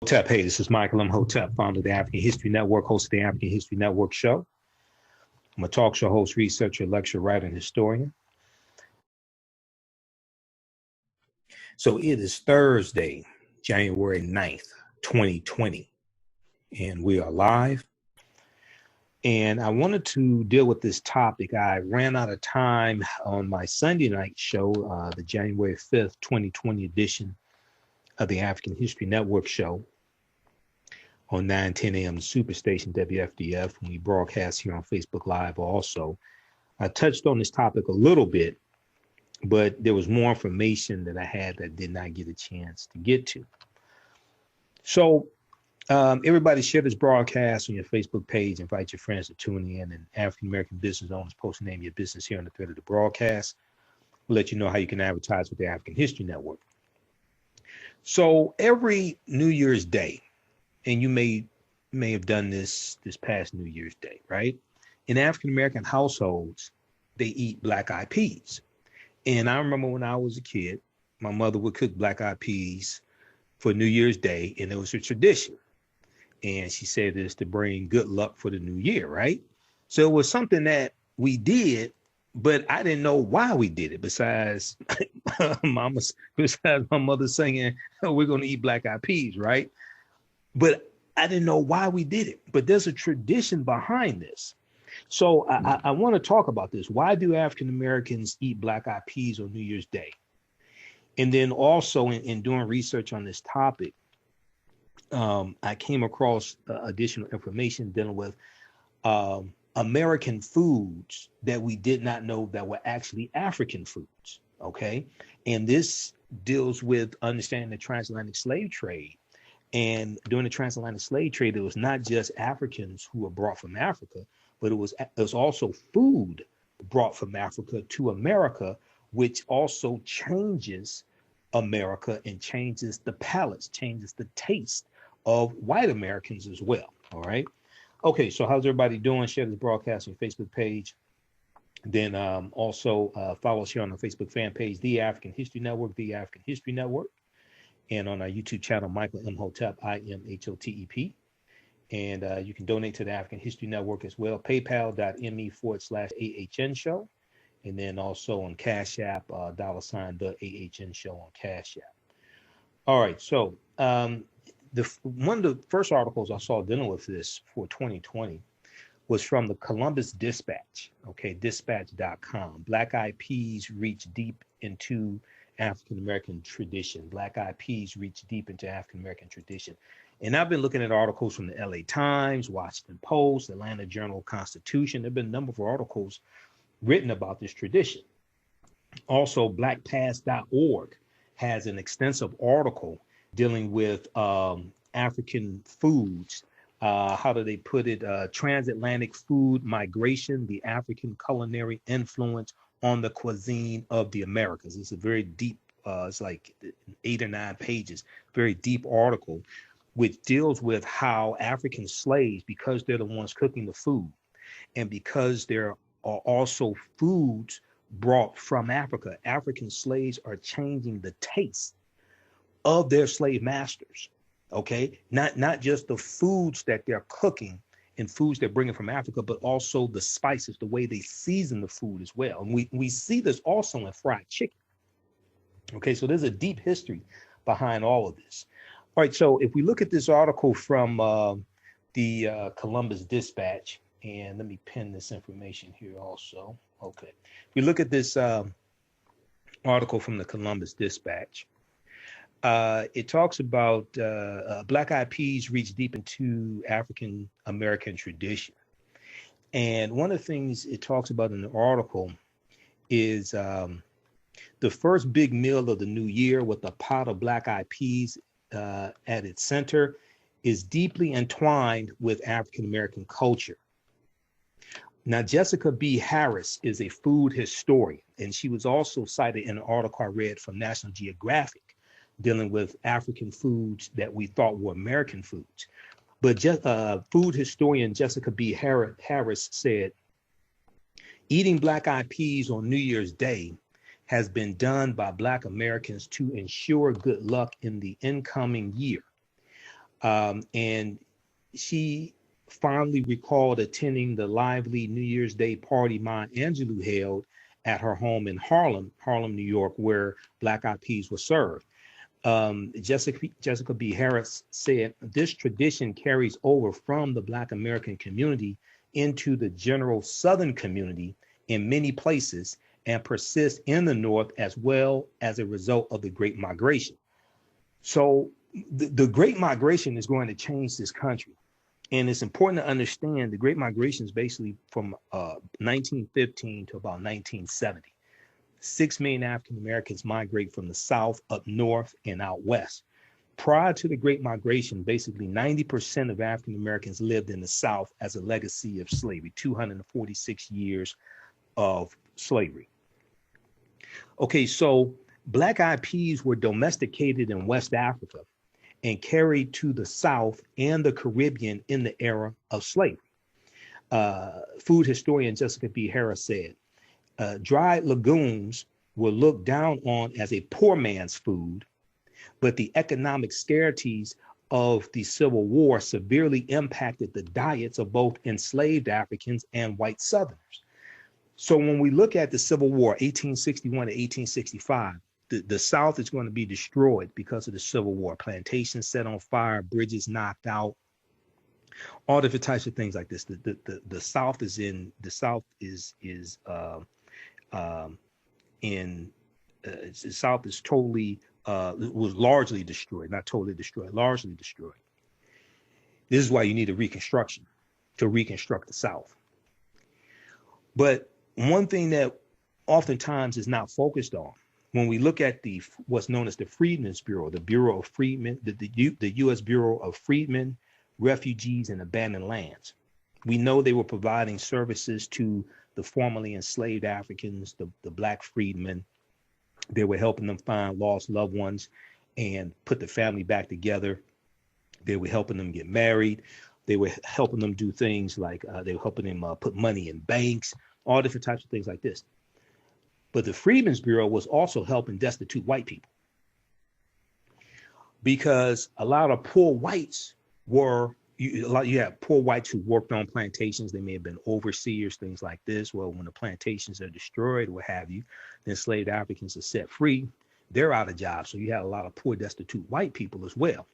Hotep. Hey, this is Michaellmhotep, founder of the African History Network, host of the African History Network show. I'm a talk show host, researcher, lecturer, writer, and historian. So it is Thursday, January 9th, 2020, and we are live. And I wanted to deal with this topic. I ran out of time on my Sunday night show, the January 5th, 2020 edition of the African History Network show on 9:10 a.m. Superstation WFDF, when we broadcast here on Facebook Live also. I touched on this topic a little bit, but there was more information that I had that did not get a chance to get to. So everybody share this broadcast on your Facebook page, invite your friends to tune in, and African-American business owners post the name of your business here on the thread of the broadcast. We'll let you know how you can advertise with the African History Network. So every New Year's Day, and you may have done this past New Year's Day, right? In African-American households, they eat black-eyed peas. And I remember when I was a kid, my mother would cook black-eyed peas for New Year's Day, and it was a tradition. And she said this to bring good luck for the new year, right? So it was something that we did, but I didn't know why we did it, besides my mother singing, oh, we're going to eat black-eyed peas, right? But I didn't know why we did it. But there's a tradition behind this. So I want to talk about this. Why do African Americans eat black-eyed peas on New Year's Day? And then also in doing research on this topic, I came across additional information dealing with American foods that we did not know that were actually African foods, okay? And this deals with understanding the transatlantic slave trade. And during the transatlantic slave trade, it was not just Africans who were brought from Africa, but it was also food brought from Africa to America, which also changes America and changes the palates, changes the taste of white Americans as well. All right. Okay, so how's everybody doing? Share this broadcast on your Facebook page. Then also follow us here on our Facebook fan page, The African History Network, The African History Network. And on our YouTube channel, Michaellmhotep, Imhotep. And you can donate to the African History Network as well, paypal.me/STheAHNShow. And then also on Cash App, $TheAHNShow on Cash App. All right, so one of the first articles I saw dealing with this for 2020 was from the Columbus Dispatch, okay, dispatch.com. Black-eyed peas reach deep into African-American tradition. Black-eyed peas reach deep into African-American tradition. And I've been looking at articles from the LA Times, Washington Post, Atlanta Journal-Constitution. There have been a number of articles written about this tradition. Also, blackpast.org has an extensive article dealing with African foods. How do they put it? Transatlantic food migration, the African culinary influence on the cuisine of the Americas. It's a very deep, it's like 8 or 9 pages, very deep article, which deals with how African slaves, because they're the ones cooking the food, and because there are also foods brought from Africa, African slaves are changing the taste of their slave masters, okay? Not just the foods that they're cooking and foods they're bringing from Africa, but also the spices, the way they season the food as well. And we see this also in fried chicken. Okay, so there's a deep history behind all of this. All right, so if we look at this article from the Columbus Dispatch, and let me pin this information here also. Okay, if we look at this article from the Columbus Dispatch, it talks about black-eyed peas reach deep into African American tradition. And one of the things it talks about in the article is the first big meal of the new year with a pot of black-eyed peas at its center is deeply entwined with African American culture. Now, Jessica B. Harris is a food historian, and she was also cited in an article I read from National Geographic dealing with African foods that we thought were American foods. But food historian Jessica B. Harris said, eating black-eyed peas on New Year's Day has been done by Black Americans to ensure good luck in the incoming year. And she fondly recalled attending the lively New Year's Day party Maya Angelou held at her home in Harlem, New York, where Black Eyed Peas were served. Jessica B. Harris said, this tradition carries over from the Black American community into the general Southern community in many places and persists in the North as well as a result of the Great Migration. So the Great Migration is going to change this country. And it's important to understand the Great Migration is basically from 1915 to about 1970. 6 million African Americans migrate from the South up north and out west. Prior to the Great Migration, basically 90% of African Americans lived in the South as a legacy of slavery, 246 years of slavery. Okay, so Black Eyed Peas were domesticated in West Africa and carried to the South and the Caribbean in the era of slavery. Food historian Jessica B. Harris said, dried legumes were looked down on as a poor man's food, but the economic scarcities of the Civil War severely impacted the diets of both enslaved Africans and white Southerners. So when we look at the Civil War, 1861 to 1865, the South is going to be destroyed because of the Civil War. Plantations set on fire, bridges knocked out, all different types of things like this. The South is totally was largely destroyed, not totally destroyed, largely destroyed. This is why you need a reconstruction to reconstruct the South. But one thing that oftentimes is not focused on when we look at what's known as the Freedmen's Bureau, the Bureau of Freedmen, the U.S. Bureau of Freedmen, Refugees, and Abandoned Lands. We know they were providing services to the formerly enslaved Africans, the Black freedmen. They were helping them find lost loved ones and put the family back together. They were helping them get married. They were helping them do things like they were helping them put money in banks, all different types of things like this. But the Freedmen's Bureau was also helping destitute white people, because a lot of poor whites you have poor whites who worked on plantations. They may have been overseers, things like this. Well, when the plantations are destroyed, what have you, the enslaved Africans are set free. They're out of jobs. So you had a lot of poor, destitute white people as well.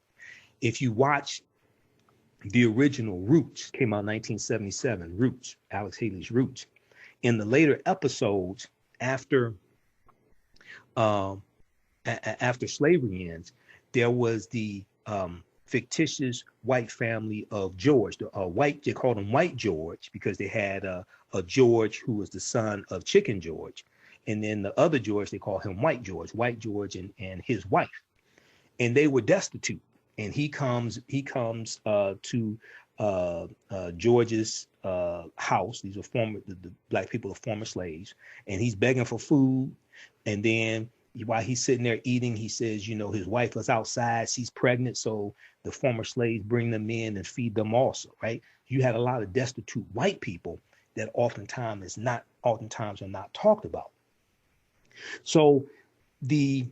If you watch the original Roots, came out in 1977, Roots, Alex Haley's Roots. In the later episodes, after slavery ends, there was the fictitious white family of George. They called him White George because they had a George who was the son of Chicken George, and then the other George, they call him White George and his wife, and they were destitute. And he comes to George's house. These are the Black people are former slaves, and he's begging for food. And then while he's sitting there eating, he says, his wife was outside, she's pregnant. So the former slaves bring them in and feed them also, right? You had a lot of destitute white people that oftentimes are not talked about. So the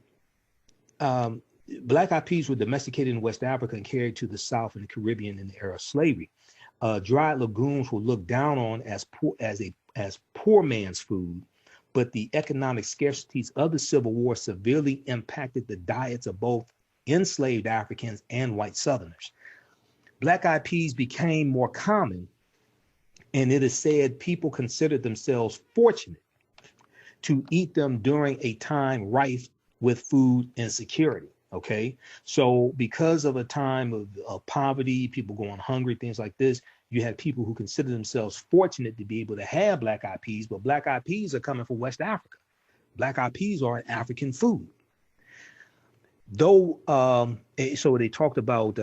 Black Eyed Peas were domesticated in West Africa and carried to the South and the Caribbean in the era of slavery. Dried legumes were looked down on as poor man's food, but the economic scarcities of the Civil War severely impacted the diets of both enslaved Africans and white Southerners. Black Eyed Peas became more common, and it is said people considered themselves fortunate to eat them during a time rife with food insecurity. Okay, so because of a time of poverty, people going hungry, things like this, you had people who consider themselves fortunate to be able to have Black Eyed Peas, but Black Eyed Peas are coming from West Africa. Black Eyed Peas are African food. Though, so they talked about,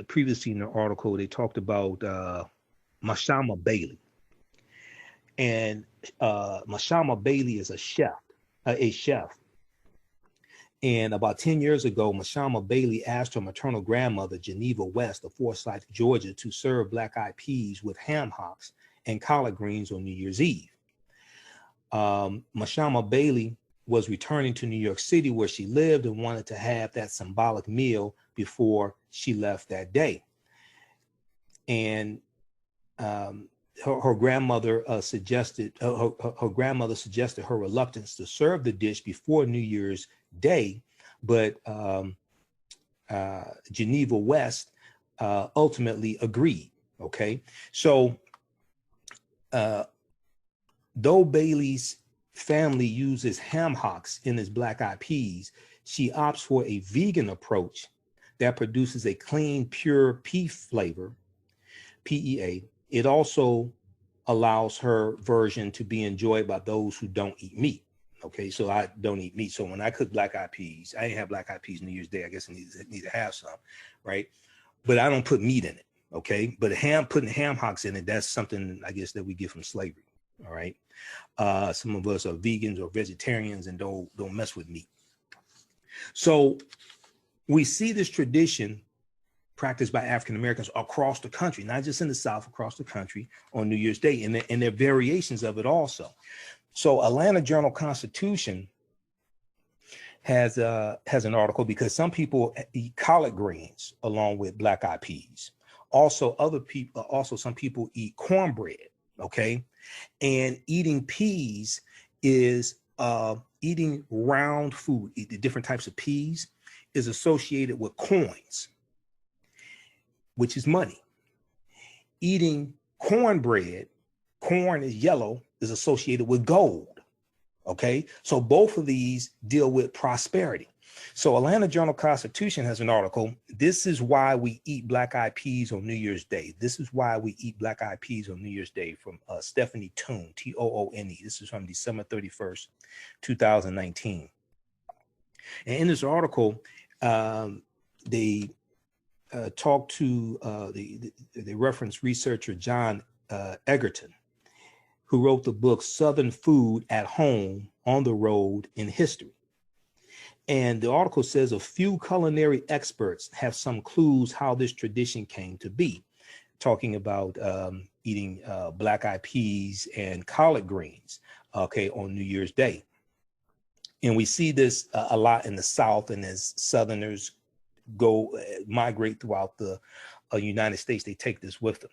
previously in the article, they talked about Mashama Bailey. And Mashama Bailey is a chef. And about 10 years ago, Mashama Bailey asked her maternal grandmother, Geneva West of Forsyth, Georgia, to serve Black Eyed Peas with ham hocks and collard greens on New Year's Eve. Mashama Bailey was returning to New York City where she lived and wanted to have that symbolic meal before she left that day. And her grandmother suggested her grandmother suggested her reluctance to serve the dish before New Year's Day, but Geneva West ultimately agreed. Okay, so though Bailey's family uses ham hocks in its black eyed peas, she opts for a vegan approach that produces a clean, pure pea flavor, PEA. It also allows her version to be enjoyed by those who don't eat meat. Okay, so I don't eat meat. So when I cook black eyed peas, I ain't have black eyed peas New Year's Day. I guess I need to have some, right? But I don't put meat in it. Okay, but putting ham hocks in it, that's something I guess that we get from slavery. All right, some of us are vegans or vegetarians and don't mess with meat. So we see this tradition practiced by African Americans across the country, not just in the South, across the country on New Year's Day, and there are variations of it also. So Atlanta Journal-Constitution has an article because some people eat collard greens along with black eyed peas. Also, some people eat cornbread. Okay, and eating peas is eating round food. The different types of peas is associated with coins, which is money. Eating cornbread, corn is yellow, is associated with gold. Okay, so both of these deal with prosperity. So Atlanta Journal-Constitution has an article. This is why we eat black eyed peas on New Year's Day. This is why we eat black eyed peas on New Year's Day, from Stephanie Toone, Toone. This is from December 31st, 2019. And in this article, they talked to, they reference researcher John Egerton, who wrote the book Southern Food at Home, on the Road, in History. And the article says a few culinary experts have some clues how this tradition came to be, talking about eating black eyed peas and collard greens, okay, on New Year's Day. And we see this a lot in the South, and as Southerners migrate throughout the United States, they take this with them.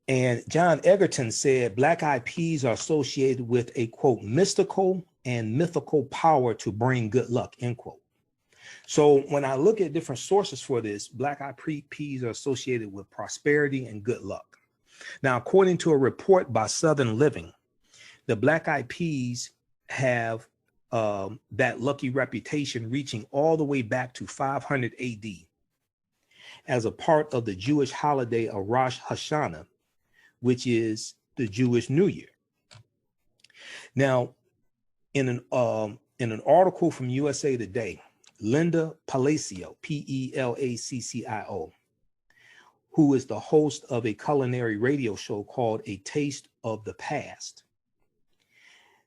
And John Egerton said black eyed peas are associated with a, quote, mystical and mythical power to bring good luck, end quote. So when I look at different sources for this, black eyed peas are associated with prosperity and good luck. Now, according to a report by Southern Living, the black eyed peas have that lucky reputation reaching all the way back to 500 AD as a part of the Jewish holiday of Rosh Hashanah, which is the Jewish New Year. Now, in an article from USA Today, Linda Palacio, Pelaccio, who is the host of a culinary radio show called A Taste of the Past,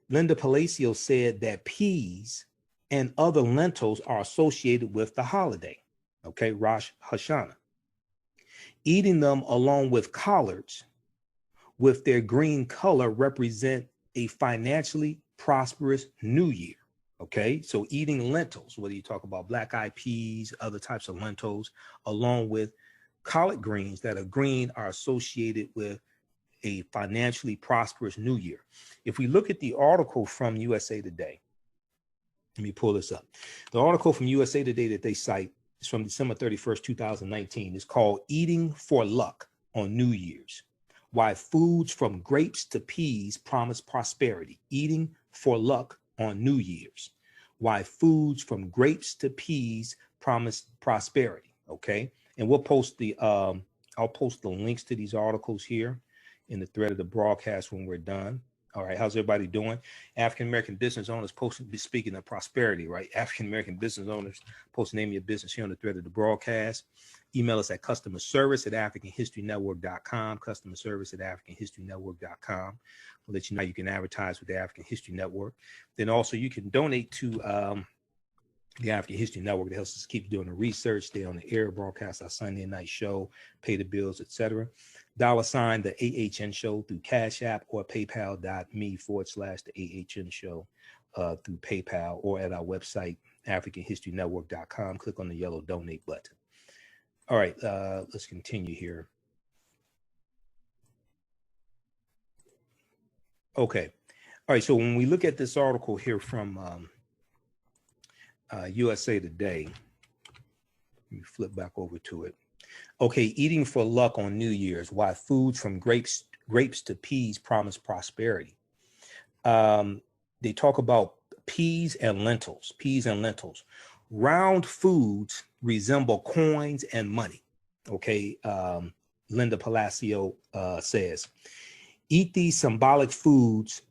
Linda Palacio said that peas and other lentils are associated with the holiday, okay, Rosh Hashanah. Eating them along with collards with their green color represent a financially prosperous new year. Okay, so eating lentils, whether you talk about black eyed peas, other types of lentils, along with collard greens that are green, are associated with a financially prosperous new year. If we look at the article from USA Today, let me pull this up. The article from USA Today that they cite is from December 31st, 2019. It's called Eating for Luck on New Year's: Why Foods from Grapes to Peas Promise Prosperity. Eating for Luck on New Year's: Why Foods from Grapes to Peas Promise Prosperity. Okay, and we'll post I'll post the links to these articles here in the thread of the broadcast when we're done. All right, how's everybody doing? African-American business owners speaking of prosperity, right? African-American business owners, post the name of your business here on the thread of the broadcast. Email us at customerservice@africanhistorynetwork.com, customerservice@africanhistorynetwork.com. We'll let you know you can advertise with the African History Network. Then also you can donate to the African History Network. That helps us keep doing the research, stay on the air, broadcast our Sunday night show, pay the bills, etc. $ the AHN show through Cash App, or PayPal.me/the AHN show through PayPal, or at our website AfricanHistoryNetwork.com. Click on the yellow donate button. All right, let's continue here. Okay. All right, so when we look at this article here from USA Today, let me flip back over to it. Okay, eating for luck on New Year's, why foods from grapes to peas promise prosperity. They talk about peas and lentils. Round foods resemble coins and money. Okay, Linda Palacio says, eat these symbolic foods,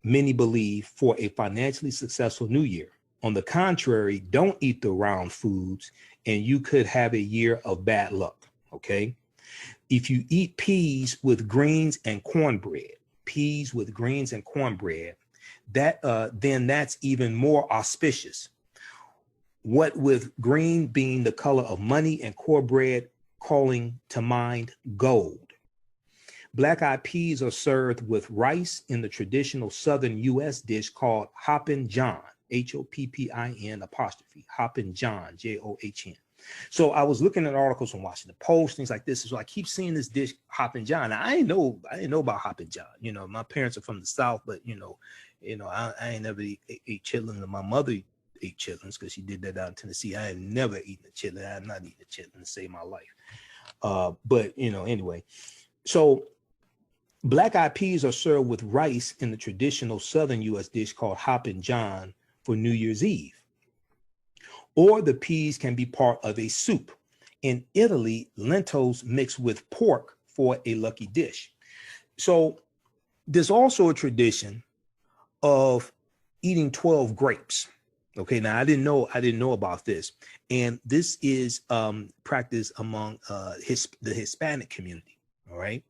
many believe, for a financially successful new year. On the contrary, don't eat the round foods and you could have a year of bad luck, okay? If you eat peas with greens and cornbread, then that's even more auspicious. What with green being the color of money and cornbread calling to mind gold. Black-eyed peas are served with rice in the traditional Southern U.S. dish called Hoppin' John, Hoppin', Hoppin' John, John. So I was looking at articles from Washington Post, things like this. So I keep seeing this dish, Hoppin' John. Now, I didn't know about Hoppin' John. You know, my parents are from the South, but I ain't never ate chitlins. And my mother ate chitlins because she did that out in Tennessee. I had never eaten a chitlin. I have not eaten a chitlin to save my life. But anyway, so black-eyed peas are served with rice in the traditional Southern U.S. dish called Hoppin' John for New Year's Eve. Or the peas can be part of a soup. In Italy, lentils mixed with pork for a lucky dish. So there's also a tradition of eating 12 grapes. Okay, now I didn't know about this. And this is practiced among the Hispanic community, all right?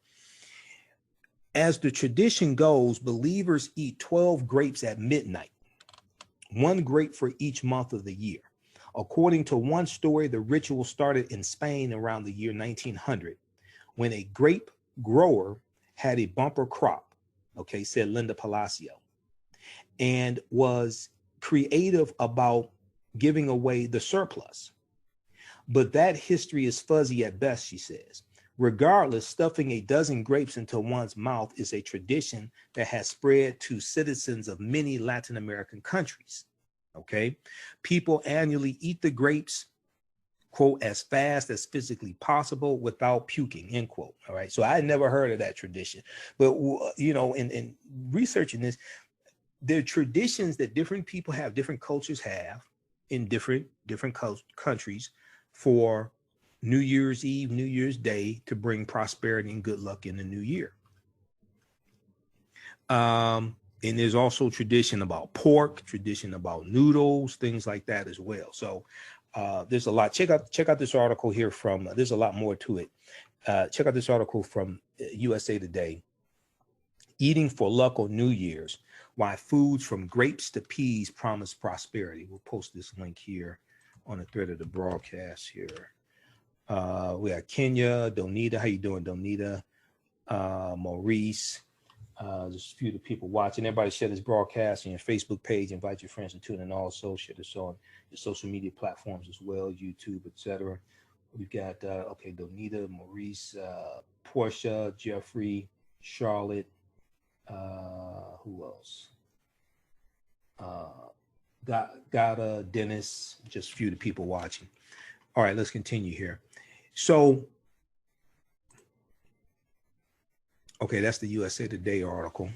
As the tradition goes, believers eat 12 grapes at midnight, one grape for each month of the year. According to one story, the ritual started in Spain around the year 1900, when a grape grower had a bumper crop, okay, said Linda Palacio, and was creative about giving away the surplus. But that history is fuzzy at best, she says. Regardless, stuffing a dozen grapes into one's mouth is a tradition that has spread to citizens of many Latin American countries. Okay, people annually eat the grapes, quote, as fast as physically possible without puking, end quote. All right, so I had never heard of that tradition, but in researching this, there are traditions that different people have, different cultures have in different countries for New Year's Eve, New Year's Day, to bring prosperity and good luck in the new year. And there's also tradition about pork, tradition about noodles, things like that as well. So there's a lot. Check out this article here from, there's a lot more to it. Check out this article from USA Today. Eating for luck on New Year's, why foods from grapes to peas promise prosperity. We'll post this link here on the thread of the broadcast here. We got Kenya, Donita. How you doing, Donita? Maurice. There's a few of the people watching. Everybody share this broadcast on your Facebook page. Invite your friends to tune in also. Share this on your social media platforms as well, YouTube, etc. We've got, okay, Donita, Maurice, Portia, Jeffrey, Charlotte. Who else? Gata, Dennis, just a few of the people watching. All right, let's continue here. So, okay, that's the USA Today article.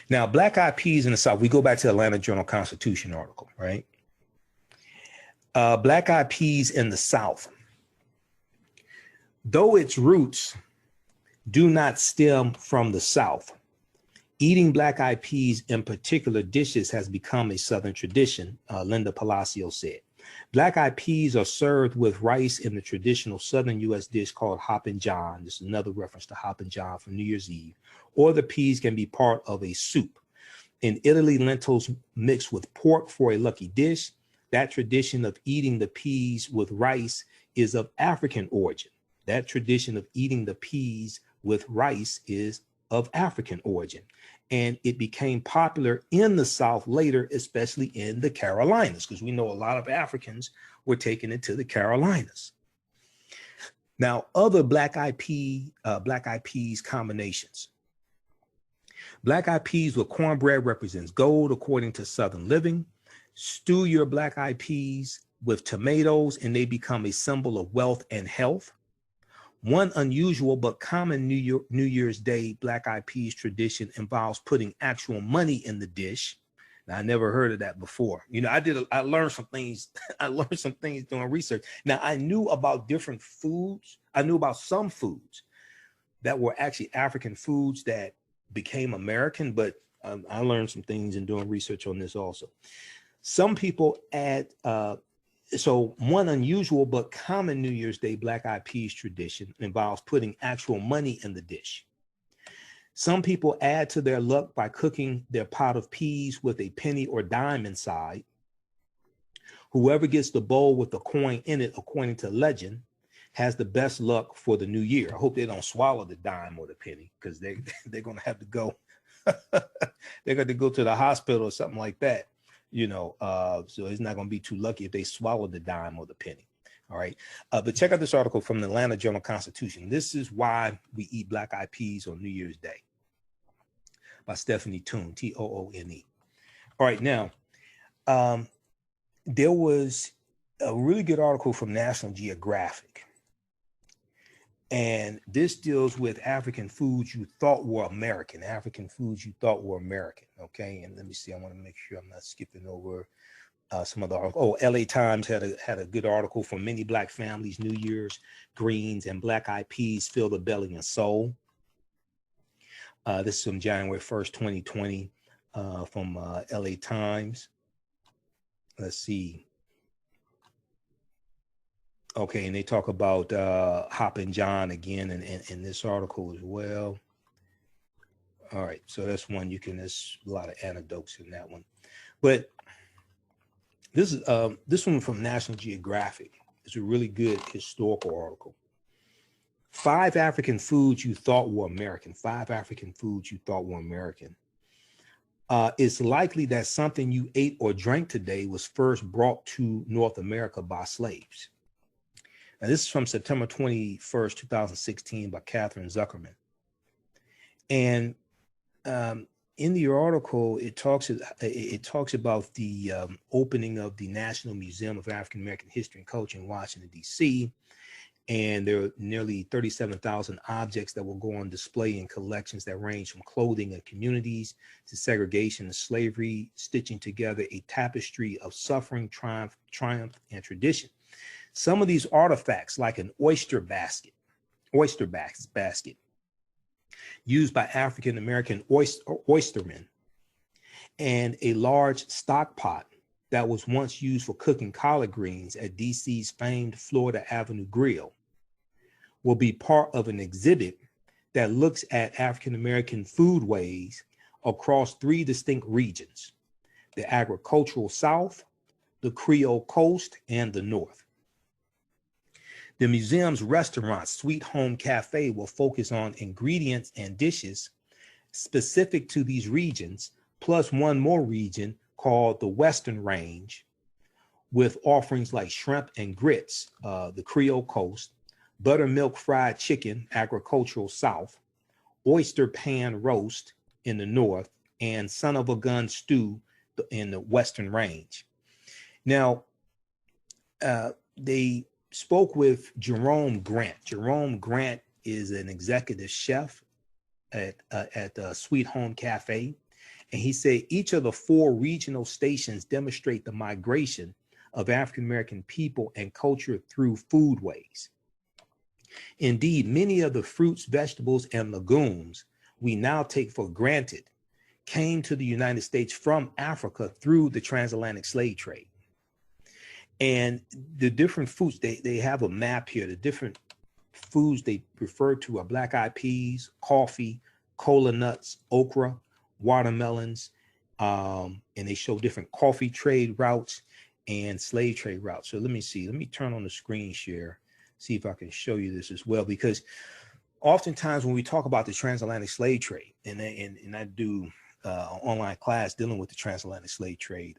Now, black-eyed peas in the South, we go back to the Atlanta Journal-Constitution article, right? Black-eyed peas in the South, though its roots do not stem from the South, eating black-eyed peas in particular dishes has become a Southern tradition, Linda Palacio said. Black-eyed peas are served with rice in the traditional Southern U.S. dish called Hoppin' John. This is another reference to Hoppin' John for New Year's Eve. Or the peas can be part of a soup. In Italy, lentils mixed with pork for a lucky dish. That tradition of eating the peas with rice is of African origin. That tradition of eating the peas with rice is of African origin. and it became popular in the South later, especially in the Carolinas, because we know a lot of Africans were taking it to the Carolinas. Now, other black eyed peas combinations. Black eyed peas with cornbread represents gold, according to Southern Living. Stew your black eyed peas with tomatoes, and they become a symbol of wealth and health. One unusual but common New Year's Day black eyed peas tradition involves putting actual money in the dish. Now, I never heard of that before. You know, I learned some things. I learned some things doing research. Now, I knew about different foods. I knew about some foods that were actually African foods that became American, but I learned some things in doing research on this also. Some people add, so one unusual but common New Year's Day black eyed peas tradition involves putting actual money in the dish. Some people add to their luck by cooking their pot of peas with a penny or dime inside. Whoever gets the bowl with the coin in it, according to legend, has the best luck for the new year. I hope they don't swallow the dime or the penny, because they're going to have to go. They're going to go to the hospital or something like that, you know. So it's not going to be too lucky if they swallow the dime or the penny. All right. But check out this article from the Atlanta Journal-Constitution. This is why we eat black eyed peas on New Year's Day, by Stephanie Toone, Toone. All right. Now, there was a really good article from National Geographic. And this deals with African foods you thought were American, Okay. And let me see. I want to make sure I'm not skipping over some other articles. Oh, LA Times had a good article for many black families. New Year's greens and black eyed peas fill the belly and soul. This is from January 1st, 2020, from LA Times. Let's see. Okay, and they talk about Hoppin' John again in this article as well. All right, so that's one there's a lot of anecdotes in that one. But this one from National Geographic is a really good historical article. 5 African foods you thought were American. It's likely that something you ate or drank today was first brought to North America by slaves. Now, this is from September 21st, 2016 by Catherine Zuckerman. And in the article, it talks about the opening of the National Museum of African American History and Culture in Washington, D.C., and there are nearly 37,000 objects that will go on display in collections that range from clothing and communities to segregation and slavery, stitching together a tapestry of suffering, triumph, and tradition. Some of these artifacts, like an oyster basket used by African American oystermen, and a large stock pot that was once used for cooking collard greens at DC's famed Florida Avenue Grill, will be part of an exhibit that looks at African American foodways across 3 distinct regions: the agricultural South, the Creole Coast, and the North. The museum's restaurant, Sweet Home Cafe, will focus on ingredients and dishes specific to these regions, plus one more region called the Western Range, with offerings like shrimp and grits, the Creole Coast, buttermilk fried chicken, agricultural South, oyster pan roast in the North, and son of a gun stew in the Western Range. Now, they spoke with Jerome Grant. Jerome Grant is an executive chef at Sweet Home Cafe. And he said each of the 4 regional stations demonstrate the migration of African-American people and culture through foodways. Indeed, many of the fruits, vegetables, and legumes we now take for granted came to the United States from Africa through the transatlantic slave trade. And the different foods, they have a map here. The different foods they refer to are black eyed peas, coffee, cola nuts, okra, watermelons, and they show different coffee trade routes and slave trade routes. So let me see. Let me turn on the screen share, see if I can show you this as well, because oftentimes when we talk about the transatlantic slave trade, and I do an online class dealing with the transatlantic slave trade,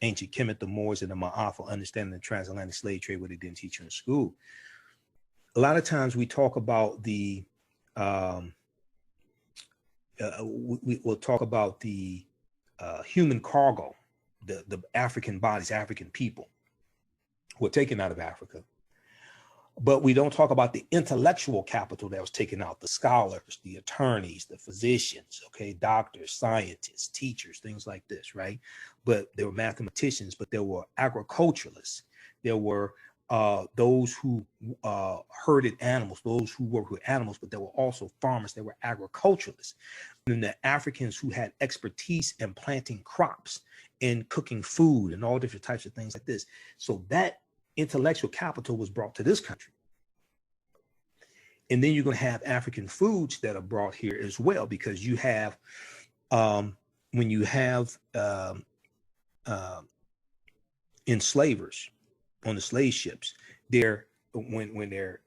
ancient Kemet, the Moors, and the Ma'afa, understanding the transatlantic slave trade, what they didn't teach you in school. A lot of times we talk about the, we'll talk about the human cargo, the African bodies, African people who were taken out of Africa. But we don't talk about the intellectual capital that was taken out, the scholars, the attorneys, the physicians, okay, doctors, scientists, teachers, things like this, right? But there were mathematicians, but there were agriculturalists. There were those who herded animals, those who worked with animals, but there were also farmers. There were agriculturalists. And the Africans who had expertise in planting crops and cooking food and all different types of things like this. So that intellectual capital was brought to this country. And then you're going to have African foods that are brought here as well, because you have, when you have enslavers on the slave ships, they're, when they're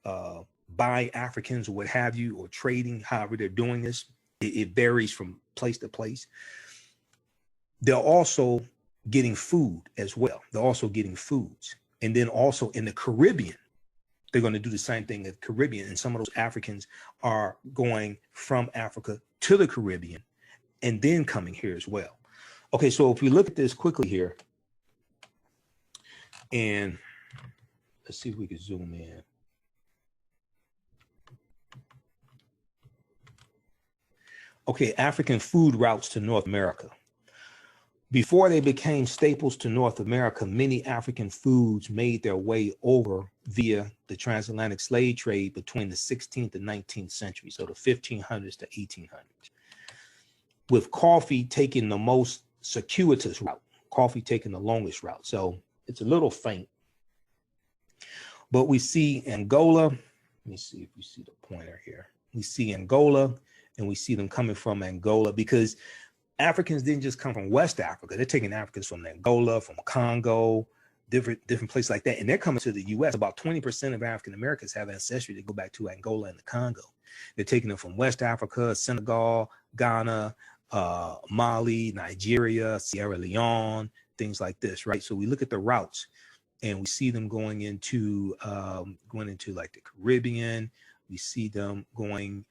buying Africans or what have you, or trading, however they're doing this, it varies from place to place. They're also getting food as well. They're also getting foods. And then also in the Caribbean, they're going to do the same thing in the Caribbean. And some of those Africans are going from Africa to the Caribbean and then coming here as well. Okay, so if we look at this quickly here, and let's see if we can zoom in. Okay, African food routes to North America. Before they became staples to North America, many African foods made their way over via the transatlantic slave trade between the 16th and 19th century, so the 1500s to 1800s, with coffee taking the most circuitous route, coffee taking the longest route. So it's a little faint. But we see Angola. Let me see if we see the pointer here. We see Angola, and we see them coming from Angola, because Africans didn't just come from West Africa. They're taking Africans from Angola, from Congo, different places like that. And they're coming to the U.S. About 20% of African Americans have ancestry that go back to Angola and the Congo. They're taking them from West Africa, Senegal, Ghana, Mali, Nigeria, Sierra Leone, things like this, right? So we look at the routes and we see them going into like the Caribbean. We see them going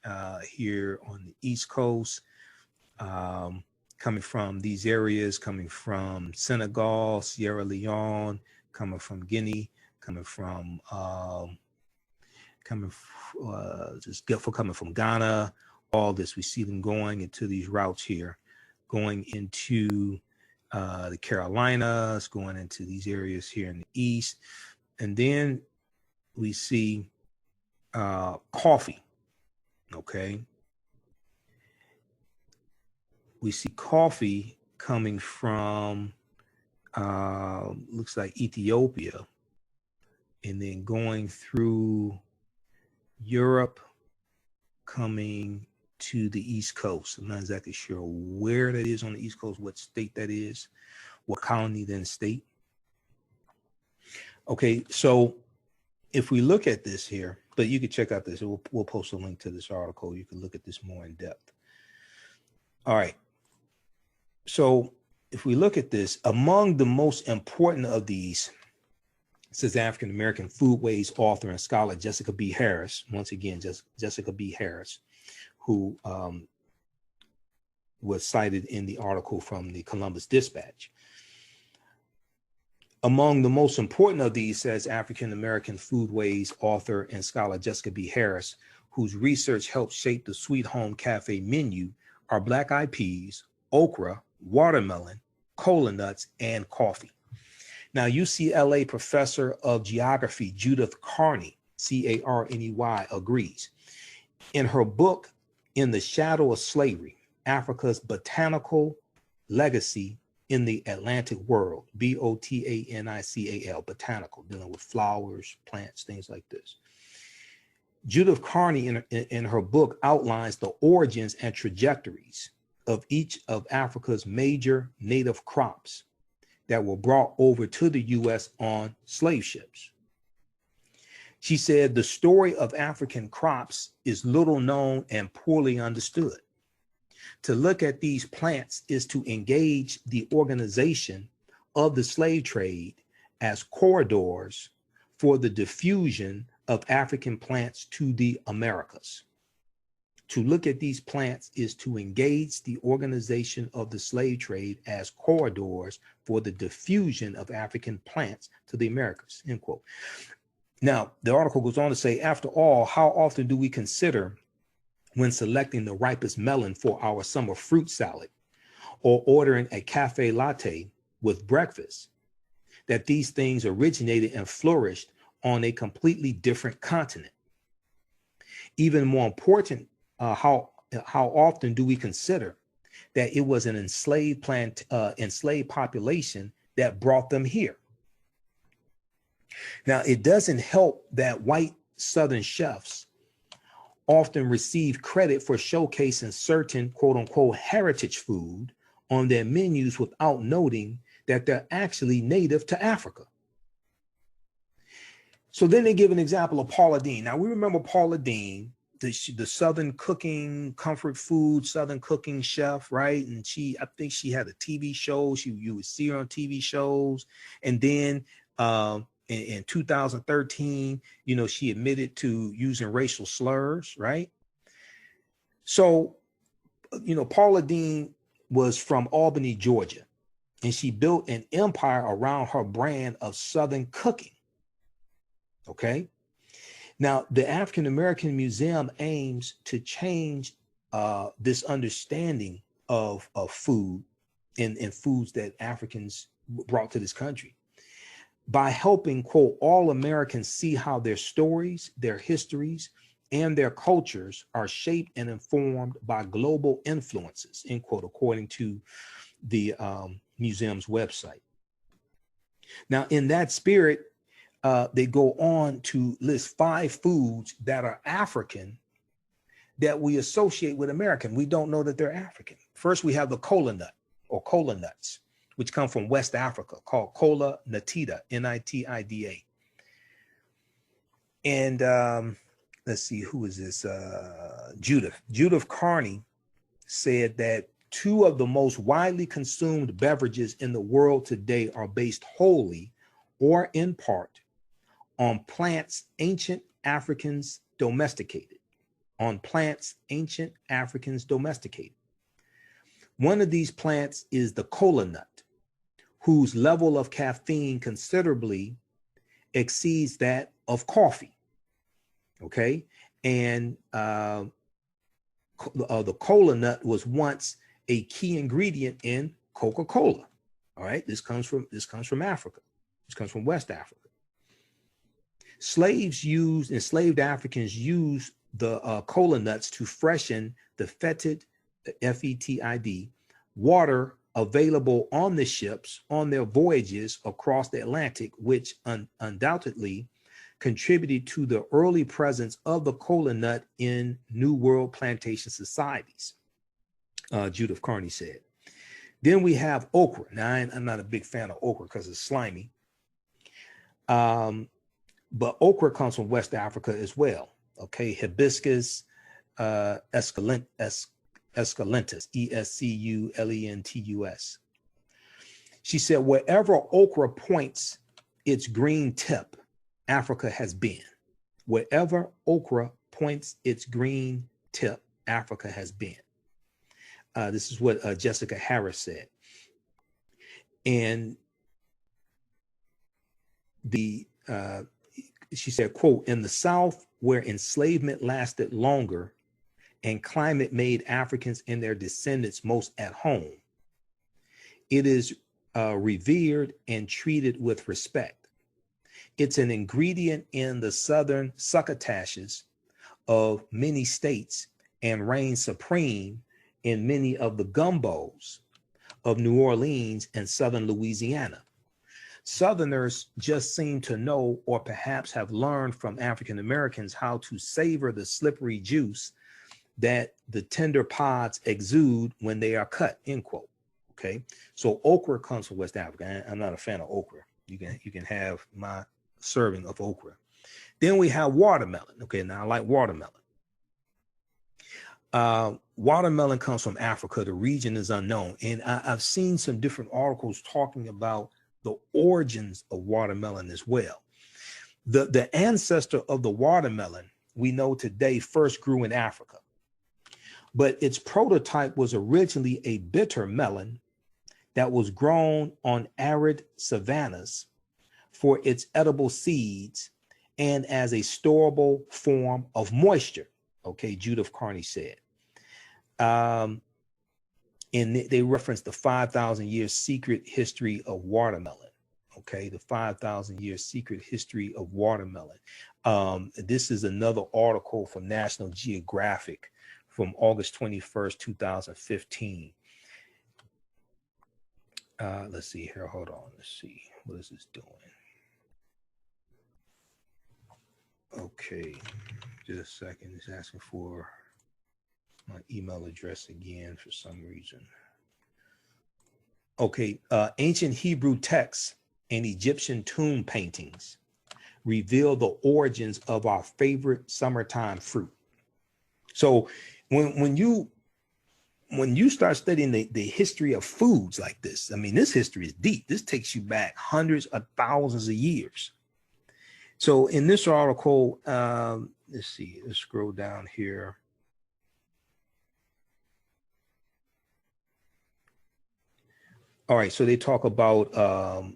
here on the East Coast, coming from these areas, coming from Senegal, Sierra Leone, coming from Guinea, coming from coming from Ghana. All this, we see them going into these routes here, going into the Carolinas, going into these areas here in the East. And then we see coffee, okay? We see coffee coming from, looks like Ethiopia, and then going through Europe, coming to the East Coast. I'm not exactly sure where that is on the East Coast, what state that is, what colony then state. Okay, so if we look at this here, but you can check out this, we'll post a link to this article. You can look at this more in depth. All right. So if we look at this, among the most important of these, says African-American foodways author and scholar Jessica B. Harris, once again, Jessica B. Harris, who was cited in the article from the Columbus Dispatch. Among the most important of these, says African-American foodways author and scholar Jessica B. Harris, whose research helped shape the Sweet Home Cafe menu, are black-eyed peas, okra, watermelon, cola nuts, and coffee. Now, UCLA professor of geography Judith Carney, C-A-R-N-E-Y, agrees. In her book, In the Shadow of Slavery, Africa's Botanical Legacy in the Atlantic World, B-O-T-A-N-I-C-A-L, botanical, dealing with flowers, plants, things like this. Judith Carney, in her book, outlines the origins and trajectories of each of Africa's major native crops that were brought over to the U.S. on slave ships. She said the story of African crops is little known and poorly understood. To look at these plants is to engage the organization of the slave trade as corridors for the diffusion of African plants to the Americas. To look at these plants is to engage the organization of the slave trade as corridors for the diffusion of African plants to the Americas, end quote. Now, the article goes on to say, after all, how often do we consider when selecting the ripest melon for our summer fruit salad or ordering a cafe latte with breakfast, that these things originated and flourished on a completely different continent? Even more important, how often do we consider that it was an enslaved population that brought them here? Now, it doesn't help that white Southern chefs often receive credit for showcasing certain quote unquote heritage food on their menus without noting that they're actually native to Africa. So then they give an example of Paula Deen. Now we remember Paula Deen, the Southern cooking, comfort food, Southern cooking chef, right? And I think she had a TV show. You would see her on TV shows. And then in 2013, she admitted to using racial slurs, right? So, Paula Deen was from Albany, Georgia, and she built an empire around her brand of Southern cooking. Okay. Now, the African American Museum aims to change this understanding of food and foods that Africans brought to this country by helping, quote, all Americans see how their stories, their histories, and their cultures are shaped and informed by global influences, end quote, according to the museum's website. Now, in that spirit, they go on to list 5 foods that are African that we associate with American. We don't know that they're African. First, we have the cola nut or cola nuts, which come from West Africa, called cola natida, N-I-T-I-D-A. And let's see, who is this? Judith Carney said that 2 of the most widely consumed beverages in the world today are based wholly or in part on plants ancient Africans domesticated. On plants ancient Africans domesticated. One of these plants is the cola nut, whose level of caffeine considerably exceeds that of coffee. Okay, and the cola nut was once a key ingredient in Coca-Cola. All right, this comes from Africa. This comes from West Africa. Enslaved Africans used the cola nuts to freshen the fetid, F-E-T-I-D, water available on the ships on their voyages across the Atlantic, which undoubtedly contributed to the early presence of the cola nut in New World plantation societies, Judith Carney said. Then we have okra. Now, I'm not a big fan of okra because it's slimy. But okra comes from West Africa as well. Okay, hibiscus esculentus, Esculentus. She said, wherever okra points its green tip, Africa has been. Wherever okra points its green tip, Africa has been. This is what Jessica Harris said. And she said, quote, in the South, where enslavement lasted longer and climate made Africans and their descendants most at home, it is revered and treated with respect. It's an ingredient in the Southern succotashes of many states and reigns supreme in many of the gumbos of New Orleans and Southern Louisiana. Southerners just seem to know, or perhaps have learned from African Americans, how to savor the slippery juice that the tender pods exude when they are cut, end quote. Okay, so okra comes from West Africa. I'm not a fan of okra. You can have my serving of okra. Then we have watermelon. Okay, now I like watermelon. Watermelon comes from Africa. The region is unknown. And I've seen some different articles talking about the origins of watermelon as well. The ancestor of the watermelon we know today first grew in Africa, but its prototype was originally a bitter melon that was grown on arid savannas for its edible seeds and as a storable form of moisture. Okay, Judith Carney said. And they referenced the 5,000 year secret history of watermelon. Okay, the 5,000 year secret history of watermelon. This is another article from National Geographic from August 21st, 2015. Let's see here. Hold on. Let's see. What is this doing? Okay, just a second. It's asking for my email address again for some reason. Okay, ancient Hebrew texts and Egyptian tomb paintings reveal the origins of our favorite summertime fruit. So when you start studying the history of foods like this, I mean, this history is deep. This takes you back hundreds of thousands of years. So in this article, let's see, let's scroll down here. All right, so they talk about a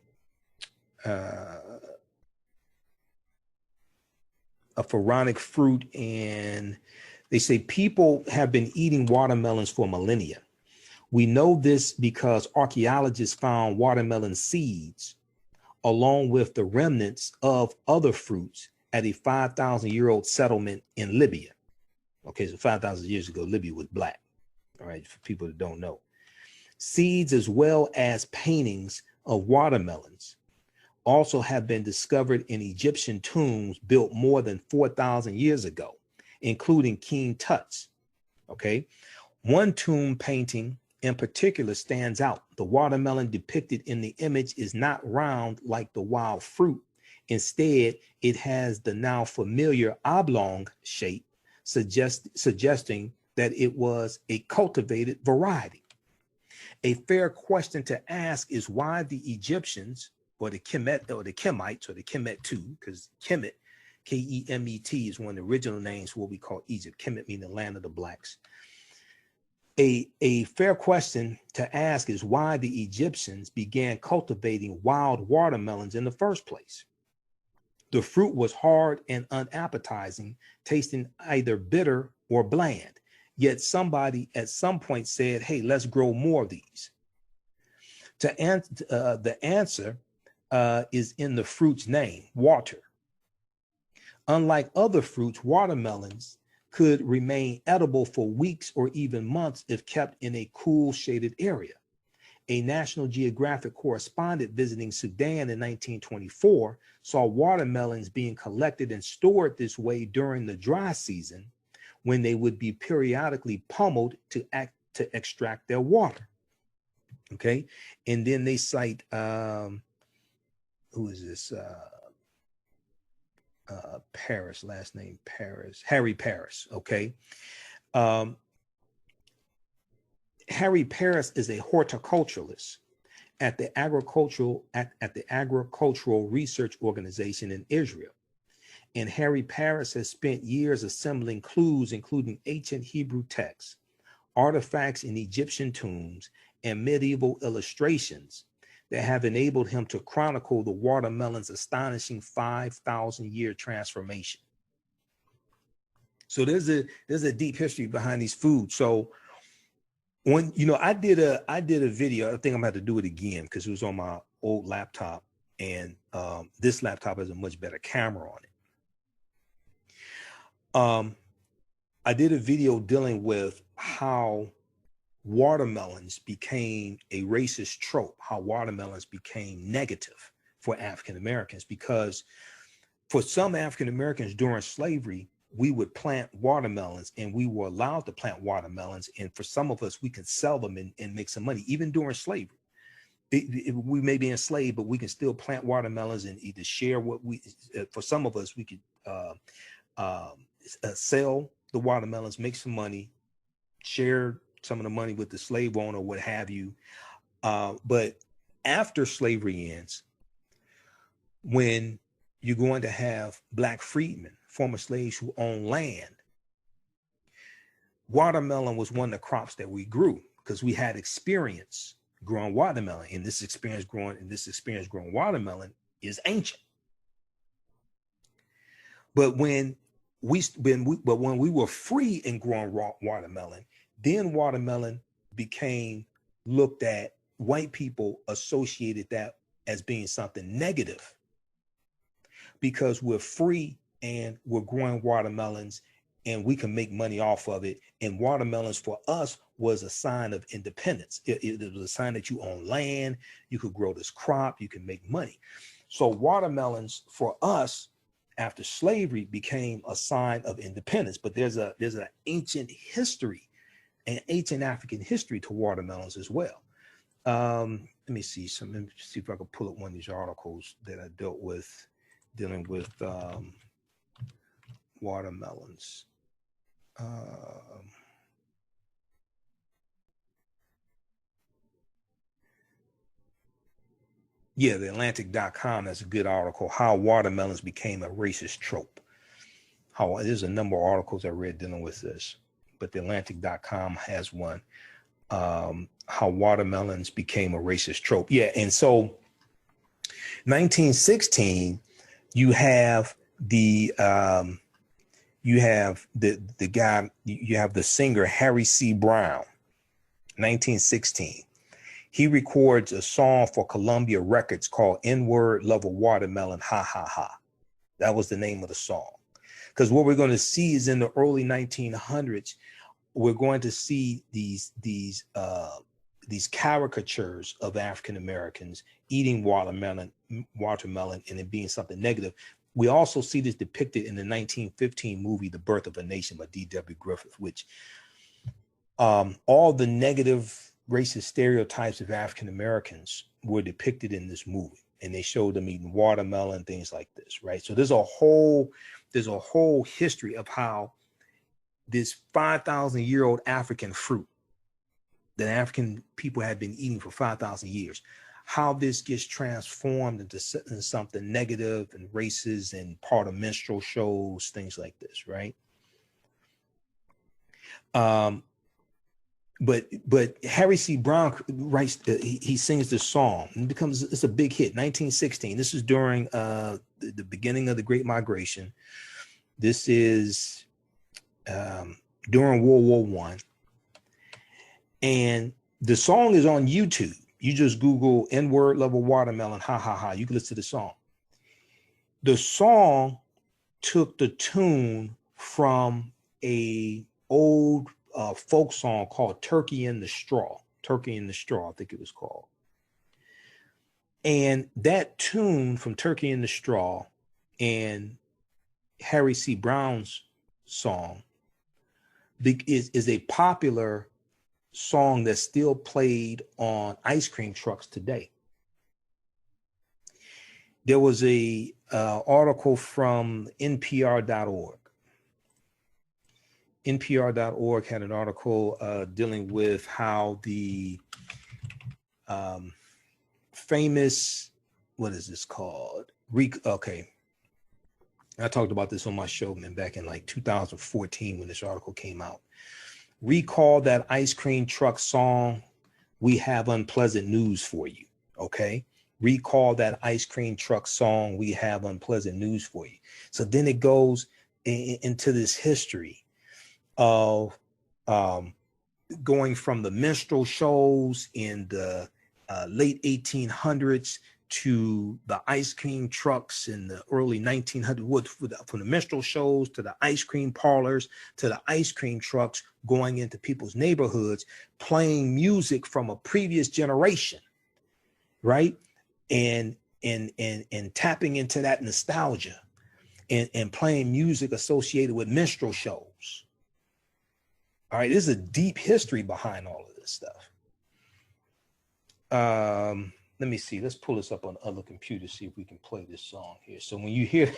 pharaonic fruit, and they say people have been eating watermelons for millennia. We know this because archaeologists found watermelon seeds along with the remnants of other fruits at a 5,000-year-old settlement in Libya. Okay, so 5,000 years ago, Libya was black. All right, for people that don't know. Seeds as well as paintings of watermelons also have been discovered in Egyptian tombs built more than 4,000 years ago, including King Tut's. Okay, one tomb painting in particular stands out. The watermelon depicted in the image is not round like the wild fruit. Instead, it has the now familiar oblong shape, suggesting that it was a cultivated variety. A fair question to ask is why the Egyptians, or the Kemet, or the Kemites, or the Kemet too, because Kemet, K-E-M-E-T, is one of the original names for what we call Egypt. Kemet meaning the land of the blacks. A fair question to ask is why the Egyptians began cultivating wild watermelons in the first place. The fruit was hard and unappetizing, tasting either bitter or bland. Yet somebody at some point said, hey, let's grow more of these. The answer is in the fruit's name, water. Unlike other fruits, watermelons could remain edible for weeks or even months if kept in a cool, shaded area. A National Geographic correspondent visiting Sudan in 1924 saw watermelons being collected and stored this way during the dry season, when they would be periodically pummeled to extract their water. Okay, and then they cite who is this? Paris, last name Paris, Harry Paris. Okay, Harry Paris is a horticulturalist at the agricultural research organization in Israel. And Harry Paris has spent years assembling clues, including ancient Hebrew texts, artifacts in Egyptian tombs, and medieval illustrations that have enabled him to chronicle the watermelon's astonishing 5,000-year transformation. So there's a deep history behind these foods. So when, you know, I did a video, I think I'm gonna have to do it again because it was on my old laptop, and this laptop has a much better camera on it. I did a video dealing with how watermelons became a racist trope, how watermelons became negative for African Americans, because for some African Americans during slavery, we would plant watermelons, and we were allowed to plant watermelons. And for some of us, we could sell them and make some money, even during slavery. we may be enslaved, but we can still plant watermelons and either share what we, for some of us, we could sell the watermelons, make some money, share some of the money with the slave owner, what have you. But after slavery ends, when you're going to have Black freedmen, former slaves who own land, watermelon was one of the crops that we grew because we had experience growing watermelon, and this experience growing watermelon is ancient. But when we were free in growing watermelon, then watermelon became looked at. White people associated that as being something negative because we're free and we're growing watermelons and we can make money off of it. And watermelons for us was a sign of independence. It was a sign that you own land, you could grow this crop, you can make money. So watermelons for us after slavery became a sign of independence. But there's an ancient history, an ancient African history to watermelons as well. Let me see if I can pull up one of these articles that I dealing with watermelons. Yeah, theAtlantic.com has a good article, How Watermelons Became a Racist Trope. There's a number of articles I read dealing with this, but theAtlantic.com has one. How watermelons became a racist trope. Yeah, and so 1916, you have the singer Harry C. Brown. 1916, he records a song for Columbia Records called N-Word Love a Watermelon, Ha Ha Ha. That was the name of the song. Because what we're going to see is in the early 1900s, we're going to see these caricatures of African Americans eating watermelon and it being something negative. We also see this depicted in the 1915 movie, The Birth of a Nation by D.W. Griffith, which all the negative racist stereotypes of African Americans were depicted in this movie, and they showed them eating watermelon, things like this, right? So there's a whole history of how this 5,000-year-old African fruit that African people had been eating for 5,000 years, how this gets transformed into something negative and racist and part of minstrel shows, things like this, right? But Harry C. Brown writes, he sings this song and it's a big hit. 1916. This is during the beginning of the Great Migration. This is during World War I. And the song is on YouTube. You just Google N-Word Love a Watermelon, Ha Ha Ha. You can listen to the song. The song took the tune from a old folk song called Turkey in the Straw. Turkey in the Straw, I think it was called. And that tune from Turkey in the Straw and Harry C. Brown's song is a popular song that's still played on ice cream trucks today. There was a article from NPR.org. NPR.org had an article dealing with how the famous, what is this called? Okay. I talked about this on my show, man, back in like 2014 when this article came out. Recall that ice cream truck song, We Have Unpleasant News for You, okay? Recall that ice cream truck song, We Have Unpleasant News for You. So then it goes into this history of going from the minstrel shows in the late 1800s to the ice cream trucks in the early 1900s, from the minstrel shows to the ice cream parlors to the ice cream trucks, going into people's neighborhoods, playing music from a previous generation, right? And tapping into that nostalgia and playing music associated with minstrel shows. All right, there's a deep history behind all of this stuff. let me see. Let's pull this up on other computers, see if we can play this song here. So when you hear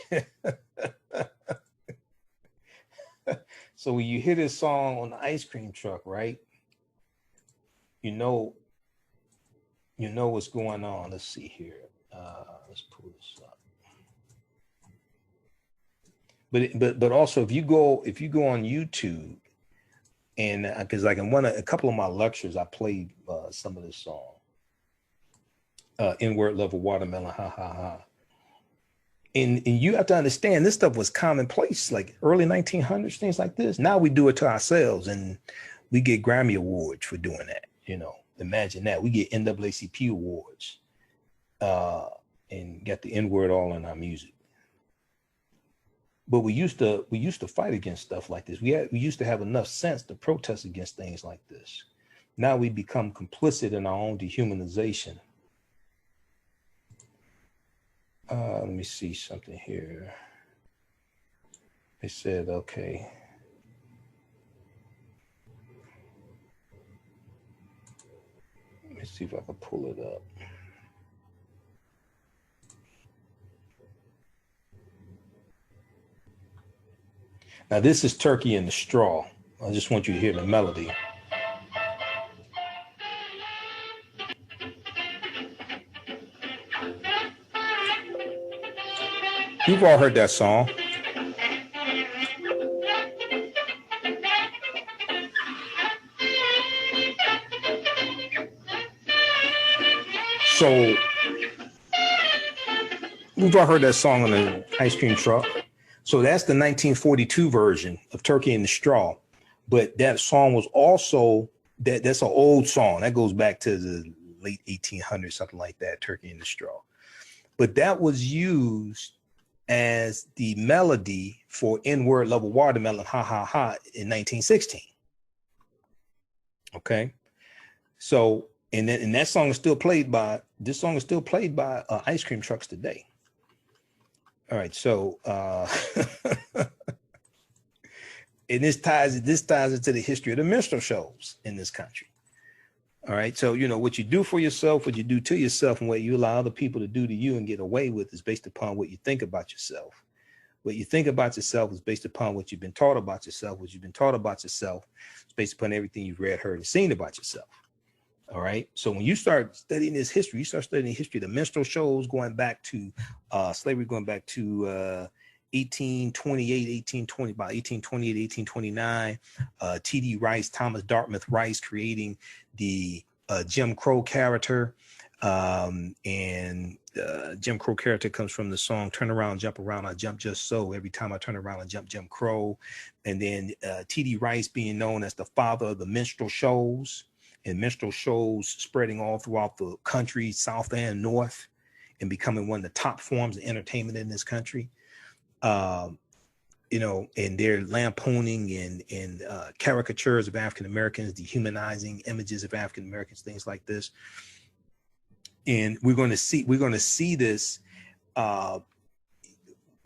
so when you hear this song on the ice cream truck, right? You know what's going on. Let's see here. Let's pull this up. But also if you go on YouTube, and because like in a couple of my lectures, I played some of this song. N-word level watermelon, ha ha ha. And you have to understand this stuff was commonplace, like early 1900s, things like this. Now we do it to ourselves, and we get Grammy awards for doing that. You know, imagine that. We get NAACP awards, and get the N-word all in our music. But we used to fight against stuff like this. We used to have enough sense to protest against things like this. Now we become complicit in our own dehumanization. Let me see something here. They said, okay. Let me see if I can pull it up. Now this is Turkey in the Straw. I just want you to hear the melody. You've all heard that song. So we've all heard that song on the ice cream truck. So that's the 1942 version of Turkey in the Straw. But that song was also, that's an old song. That goes back to the late 1800s, something like that, Turkey in the Straw. But that was used as the melody for N-word level watermelon, ha ha ha, in 1916. Okay. So, and that song is still played by, this song is still played by ice cream trucks today. All right, so and this ties into the history of the minstrel shows in this country. All right, so you know what you do for yourself, what you do to yourself, and what you allow other people to do to you and get away with is based upon what you think about yourself. What you think about yourself is based upon what you've been taught about yourself. What you've been taught about yourself is based upon everything you've read, heard, and seen about yourself. All right. So when you start studying this history, you start studying the history of the minstrel shows going back to slavery, going back to 1828, about 1828, 1829, T.D. Rice, Thomas Dartmouth Rice creating the Jim Crow character. And Jim Crow character comes from the song "Turn Around, Jump Around, I Jump Just So." Every time I turn around, I jump Jim Crow. And then T.D. Rice being known as the father of the minstrel shows. And minstrel shows spreading all throughout the country, South and North, and becoming one of the top forms of entertainment in this country. You know, and they're lampooning and caricatures of African Americans, dehumanizing images of African Americans, things like this. And we're going to see this.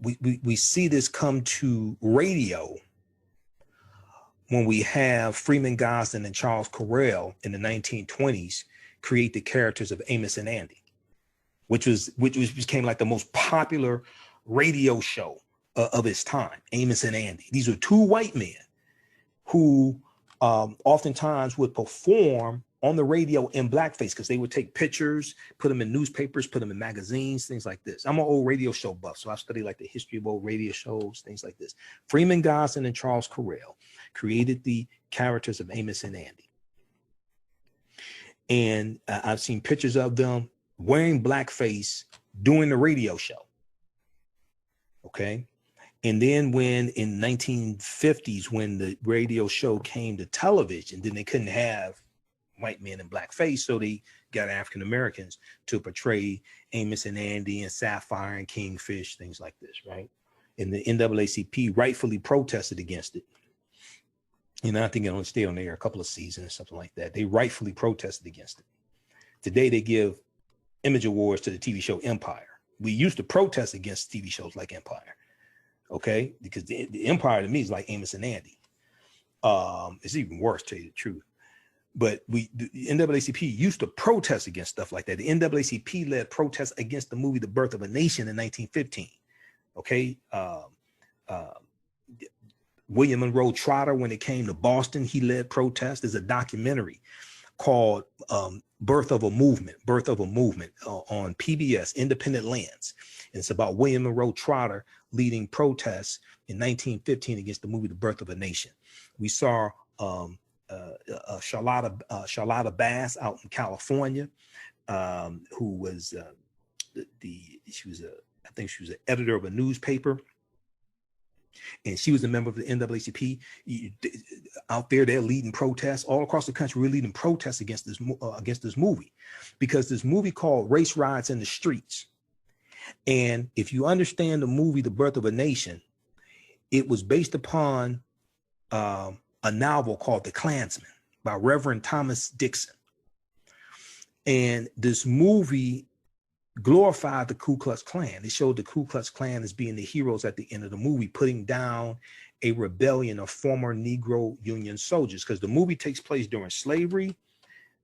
We see this come to radio when we have Freeman Gosden and Charles Correll in the 1920s create the characters of Amos and Andy, which became like the most popular radio show of its time, Amos and Andy. These were two white men who oftentimes would perform on the radio in blackface because they would take pictures, put them in newspapers, put them in magazines, things like this. I'm an old radio show buff, so I study like the history of old radio shows, things like this. Freeman Gosden and Charles Correll created the characters of Amos and Andy. And I've seen pictures of them wearing blackface doing the radio show. Okay. And then when in 1950s, when the radio show came to television, then they couldn't have white men in blackface. So they got African Americans to portray Amos and Andy and Sapphire and Kingfish, things like this, right? And the NAACP rightfully protested against it. You know, I think it only stayed on there a couple of seasons or something like that. They rightfully protested against it. Today, they give image awards to the TV show Empire. We used to protest against TV shows like Empire, okay? Because the Empire to me is like Amos and Andy. It's even worse, to tell you the truth. But the NAACP used to protest against stuff like that. The NAACP led protests against the movie The Birth of a Nation in 1915. Okay. William Monroe Trotter, when it came to Boston, he led protests. There's a documentary called Birth of a Movement on PBS, Independent Lands. And it's about William Monroe Trotter leading protests in 1915 against the movie The Birth of a Nation. We saw Charlotta Bass out in California, who was she was an editor of a newspaper. And she was a member of the NAACP. Out there, they're leading protests all across the country. We're leading protests against this movie, because this movie called Race Riots in the Streets. And if you understand the movie The Birth of a Nation, it was based upon a novel called The Klansman by Reverend Thomas Dixon. And this movie glorified the Ku Klux Klan. It showed the Ku Klux Klan as being the heroes at the end of the movie, putting down a rebellion of former Negro Union soldiers, because the movie takes place during slavery,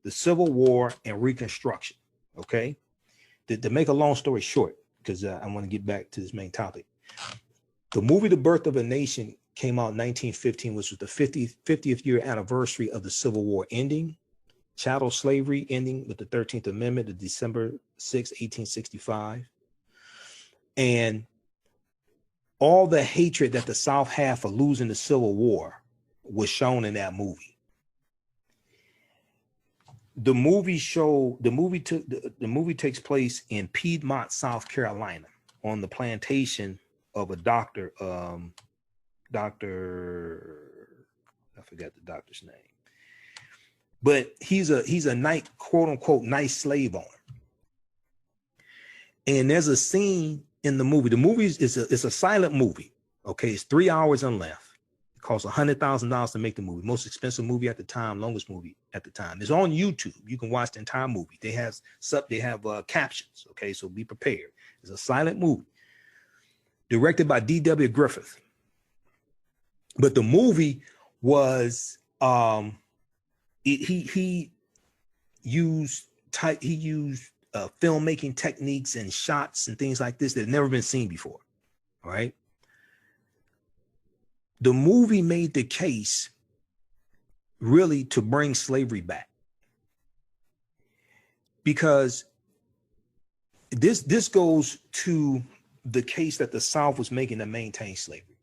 the Civil War, and Reconstruction. Okay, to make a long story short, because I want to get back to this main topic. The movie The Birth of a Nation came out in 1915, which was the 50th year anniversary of the Civil War ending, chattel slavery ending with the 13th Amendment of December 6, 1865. And all the hatred that the South had for losing the Civil War was shown in that movie. The movie takes place in Piedmont, South Carolina, on the plantation of a doctor, I forgot the doctor's name. But he's a nice, quote unquote, nice slave owner. And there's a scene in the movie. The movie is a silent movie. Okay, it's 3 hours in length. It costs $100,000 to make the movie. Most expensive movie at the time, longest movie at the time. It's on YouTube. You can watch the entire movie. They have captions. Okay, so be prepared. It's a silent movie directed by D.W. Griffith. But the movie was he used filmmaking techniques and shots and things like this that had never been seen before. All right. The movie made the case really to bring slavery back, because this goes to the case that the South was making to maintain slavery.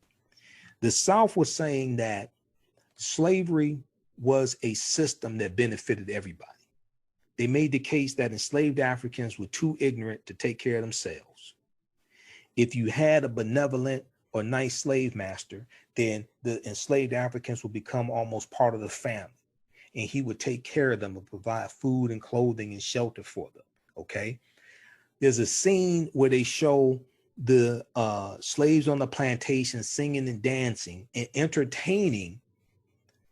The South was saying that slavery was a system that benefited everybody. They made the case that enslaved Africans were too ignorant to take care of themselves. If you had a benevolent or nice slave master, then the enslaved Africans would become almost part of the family, and he would take care of them and provide food and clothing and shelter for them. Okay. There's a scene where they show the slaves on the plantation singing and dancing and entertaining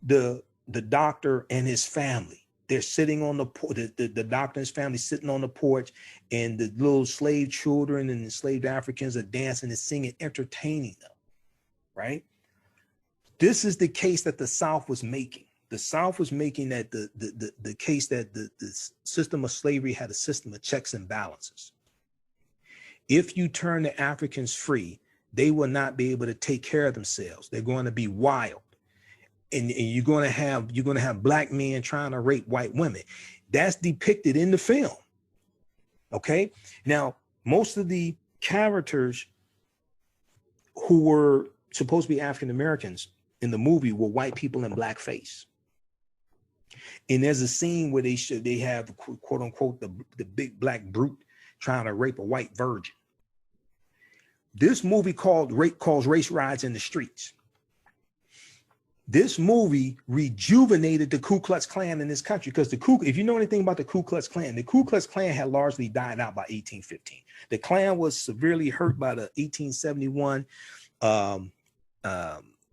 the doctor and his family. They're sitting on the doctor and his family sitting on the porch, and the little slave children and enslaved Africans are dancing and singing, entertaining them, right? This is the case that the South was making. The South was making that the case that the system of slavery had a system of checks and balances. If you turn the Africans free, they will not be able to take care of themselves. They're going to be wild. And you're going to have black men trying to rape white women. That's depicted in the film. Okay. Now, most of the characters who were supposed to be African Americans in the movie were white people in blackface. And there's a scene where they have quote unquote the big black brute trying to rape a white virgin. This movie calls Race Riots in the Streets. This movie rejuvenated the Ku Klux Klan in this country, because if you know anything about the Ku Klux Klan had largely died out by 1815. The Klan was severely hurt by the 1871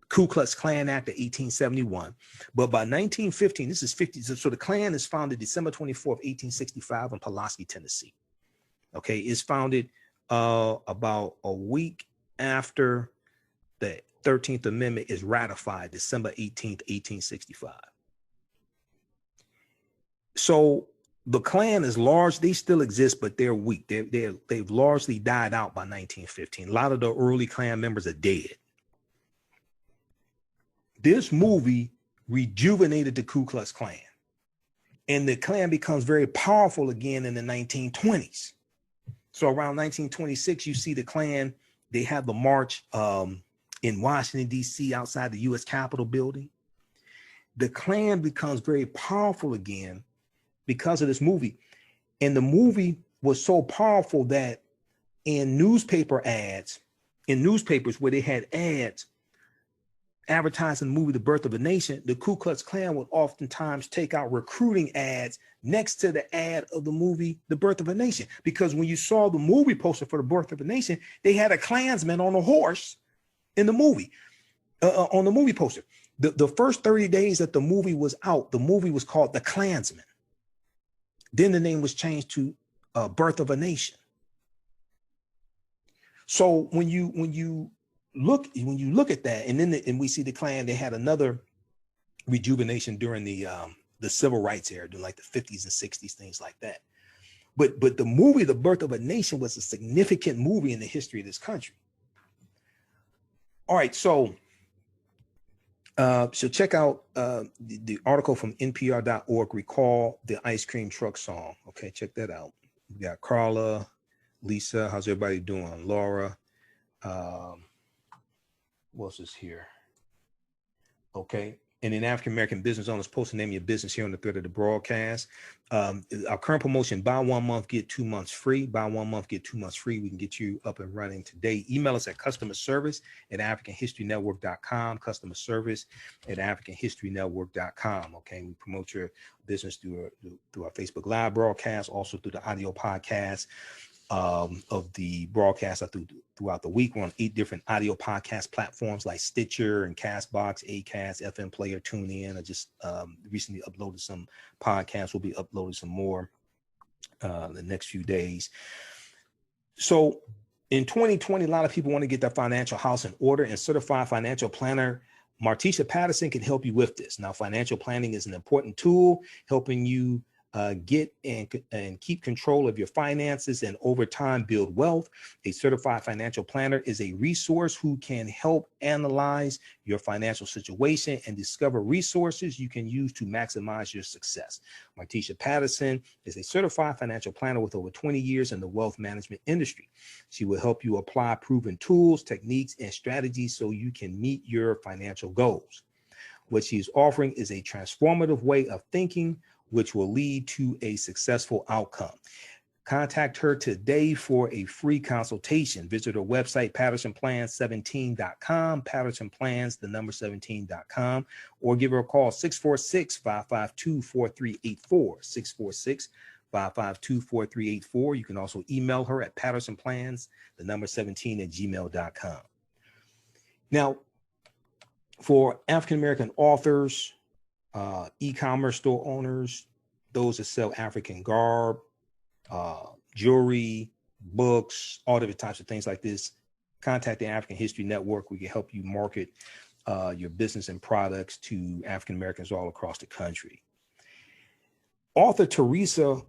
Ku Klux Klan Act of 1871. But by 1915, this is 50. So the Klan is founded December 24th, 1865 in Pulaski, Tennessee. Okay, it's founded about a week after the 13th Amendment is ratified, December 18th, 1865. So the Klan is large. They still exist, but they're weak. They've largely died out by 1915. A lot of the early Klan members are dead. This movie rejuvenated the Ku Klux Klan. And the Klan becomes very powerful again in the 1920s. So around 1926, you see the Klan, they have the march in Washington, D.C. outside the U.S. Capitol building. The Klan becomes very powerful again because of this movie. And the movie was so powerful that in newspaper ads, in newspapers where they had ads advertising the movie The Birth of a Nation, the Ku Klux Klan would oftentimes take out recruiting ads next to the ad of the movie The Birth of a Nation. Because when you saw the movie poster for The Birth of a Nation, they had a Klansman on a horse in the movie, on the movie poster. The first 30 days that the movie was out, the movie was called The Klansman. Then the name was changed to Birth of a Nation. So when you look at that, and then and we see the Klan, they had another rejuvenation during the civil rights era, during like the 50s and 60s, things like that. But the movie The Birth of a Nation was a significant movie in the history of this country. All right, so check out the article from npr.org, Recall the Ice Cream Truck Song. Okay, check that out. We got Carla, Lisa, how's everybody doing? Laura, what else is here? Okay. And in African American business owners, post the name of your business here on the thread of the broadcast. Our current promotion, buy 1 month, get 2 months free. Buy 1 month, get 2 months free. We can get you up and running today. Email us at customerservice@africanhistorynetwork.com. Customer service at africanhistorynetwork.com. Okay. We promote your business through our Facebook Live broadcast, also through the audio podcast of the broadcast throughout the week. We're on 8 different audio podcast platforms like Stitcher and Castbox, Acast, FM Player, TuneIn. I just recently uploaded some podcasts. We'll be uploading some more the next few days. So in 2020, a lot of people want to get their financial house in order, and certified financial planner Martisha Patterson can help you with this. Now, financial planning is an important tool helping you get and keep control of your finances and over time build wealth. A certified financial planner is a resource who can help analyze your financial situation and discover resources you can use to maximize your success. Martisha Patterson is a certified financial planner with over 20 years in the wealth management industry. She will help you apply proven tools, techniques, and strategies so you can meet your financial goals. What she's offering is a transformative way of thinking, which will lead to a successful outcome. Contact her today for a free consultation. Visit her website, pattersonplans17.com, pattersonplans17.com, or give her a call, 646-552-4384, 646-552-4384. You can also email her at pattersonplans17@gmail.com. Now, for African-American authors, e-commerce store owners, those that sell African garb, jewelry, books, all different types of things like this, contact the African History Network. We can help you market your business and products to African Americans all across the country. Author Teresa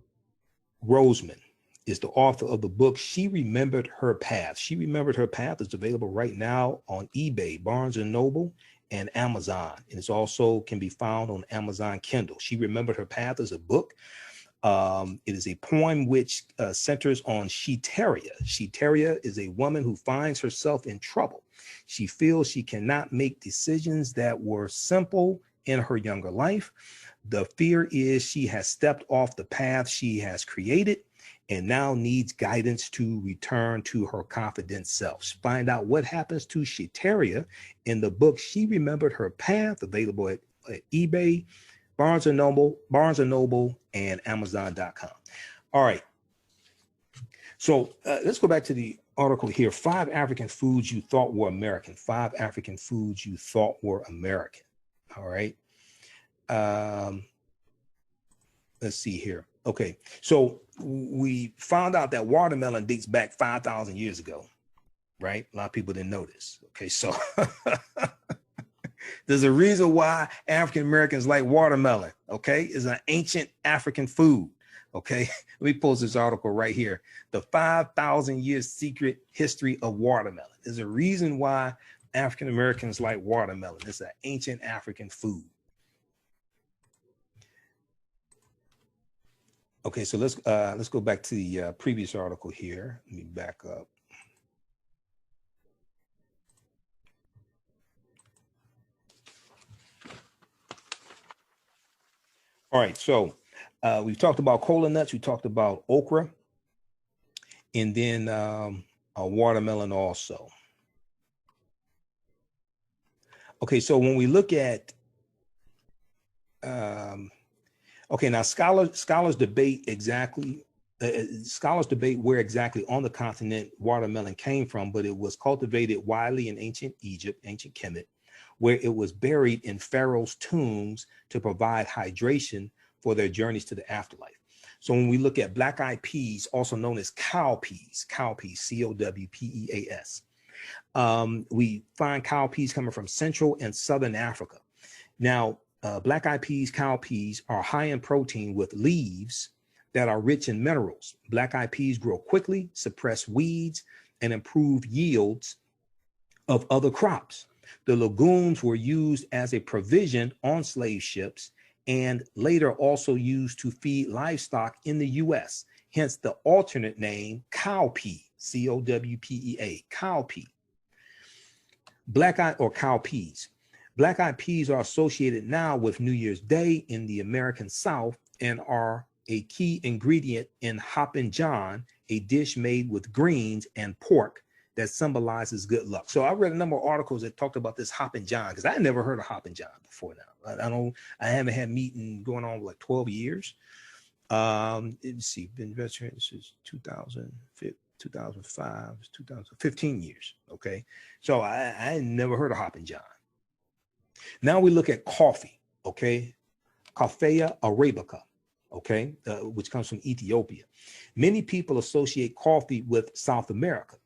Roseman is the author of the book She Remembered Her Path. She Remembered Her Path is available right now on eBay, Barnes & Noble, and Amazon. And it's also can be found on Amazon Kindle. She Remembered Her Path is a book. It is a poem which centers on Sheteria. Sheteria is a woman who finds herself in trouble. She feels she cannot make decisions that were simple in her younger life. The fear is she has stepped off the path she has created and now needs guidance to return to her confident self. Find out what happens to Sheteria in the book She Remembered Her Path, available at eBay, Barnes & Noble, and Amazon.com. All right. So let's go back to the article here. 5 African foods you thought were American. 5 African foods you thought were American. All right. Let's see here. Okay, so we found out that watermelon dates back 5,000 years ago, right? A lot of people didn't know this. Okay, so there's a reason why African Americans like watermelon. okay, is an ancient African food. Okay, let me post this article right here. The 5,000 years secret history of watermelon. There's a reason why African Americans like watermelon. It's an ancient African food. Okay, so let's go back to the previous article here. Let me back up. All right, so we've talked about cola nuts, we talked about okra, and then a watermelon also. Okay, so when we look at, okay, now scholars debate exactly, scholars debate where exactly on the continent watermelon came from, but it was cultivated widely in ancient Egypt, ancient Kemet, where it was buried in pharaohs' tombs to provide hydration for their journeys to the afterlife. So when we look at black-eyed peas, also known as cowpeas, C-O-W-P-E-A-S, we find cowpeas coming from Central and Southern Africa. Now, black-eyed peas, cowpeas are high in protein with leaves that are rich in minerals. Black-eyed peas grow quickly, suppress weeds, and improve yields of other crops. The legumes were used as a provision on slave ships and later also used to feed livestock in the U.S., hence the alternate name cowpea, C-O-W-P-E-A, cowpea. Black-eyed or cowpeas. Black-eyed peas are associated now with New Year's Day in the American South and are a key ingredient in Hoppin' John, a dish made with greens and pork that symbolizes good luck. So I read a number of articles that talked about this Hoppin' John because I had never heard of Hoppin' John before now. I haven't had meat going on like 12 years. Let's see, been veteran since 2005, 2015 years. Okay. So I had never heard of Hoppin' John. Now we look at coffee. Okay. Coffea arabica. Okay. Which comes from Ethiopia. Many people associate coffee with South America.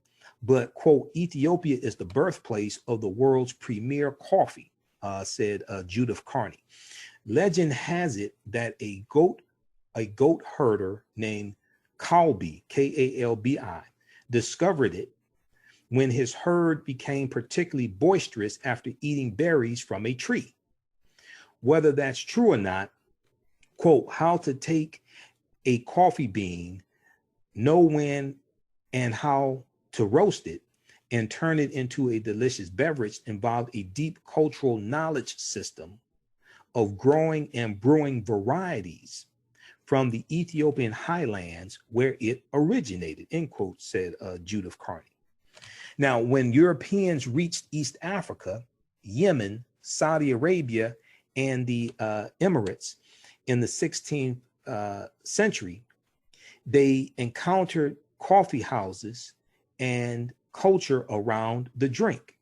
But, quote, Ethiopia is the birthplace of the world's premier coffee, said Judith Carney. Legend has it that a goat herder named Kalbi, K-A-L-B-I, discovered it when his herd became particularly boisterous after eating berries from a tree. Whether that's true or not, quote, how to take a coffee bean, know when and how to roast it and turn it into a delicious beverage involved a deep cultural knowledge system of growing and brewing varieties from the Ethiopian highlands where it originated, end quote, said Judith Carney. Now, when Europeans reached East Africa, Yemen, Saudi Arabia, and the Emirates in the 16th century, they encountered coffee houses and culture around the drink.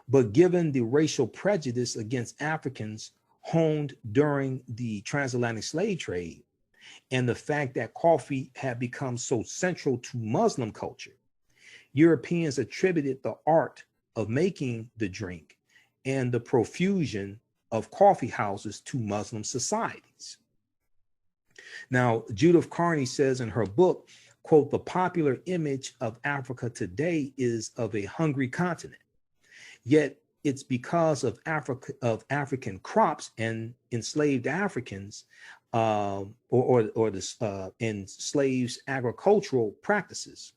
But given the racial prejudice against Africans honed during the transatlantic slave trade and the fact that coffee had become so central to Muslim culture, Europeans attributed the art of making the drink and the profusion of coffee houses to Muslim societies. Now, Judith Carney says in her book, quote, the popular image of Africa today is of a hungry continent. Yet it's because of African crops and enslaved Africans or the enslaved agricultural practices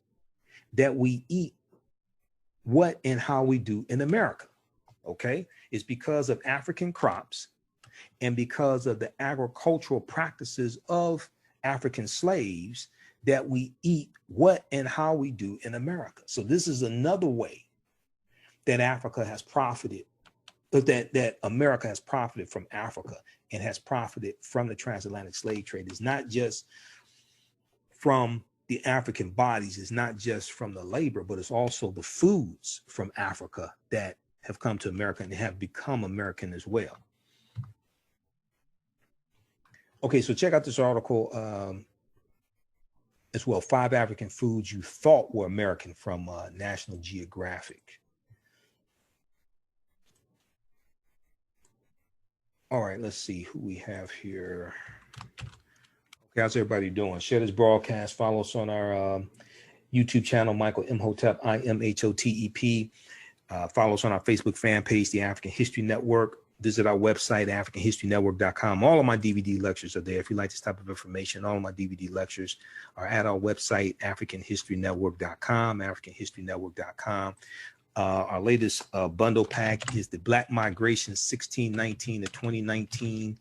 that we eat what and how we do in America. Okay, it's because of African crops and because of the agricultural practices of African slaves that we eat what and how we do in America. So this is another way that Africa has profited, that America has profited from Africa and has profited from the transatlantic slave trade. It's not just from the African bodies, it's not just from the labor, but it's also the foods from Africa that have come to America and have become American as well. Okay, so check out this article as well, 5 African foods you thought were American from National Geographic. All right, let's see who we have here. Okay, how's everybody doing? Share this broadcast. Follow us on our YouTube channel, Michaellmhotep, Imhotep. Follow us on our Facebook fan page, The African History Network. Visit our website, AfricanHistoryNetwork.com. All of my DVD lectures are there. If you like this type of information, all of my DVD lectures are at our website, AfricanHistoryNetwork.com, AfricanHistoryNetwork.com. Our latest bundle pack is the Black Migration 1619 to 2019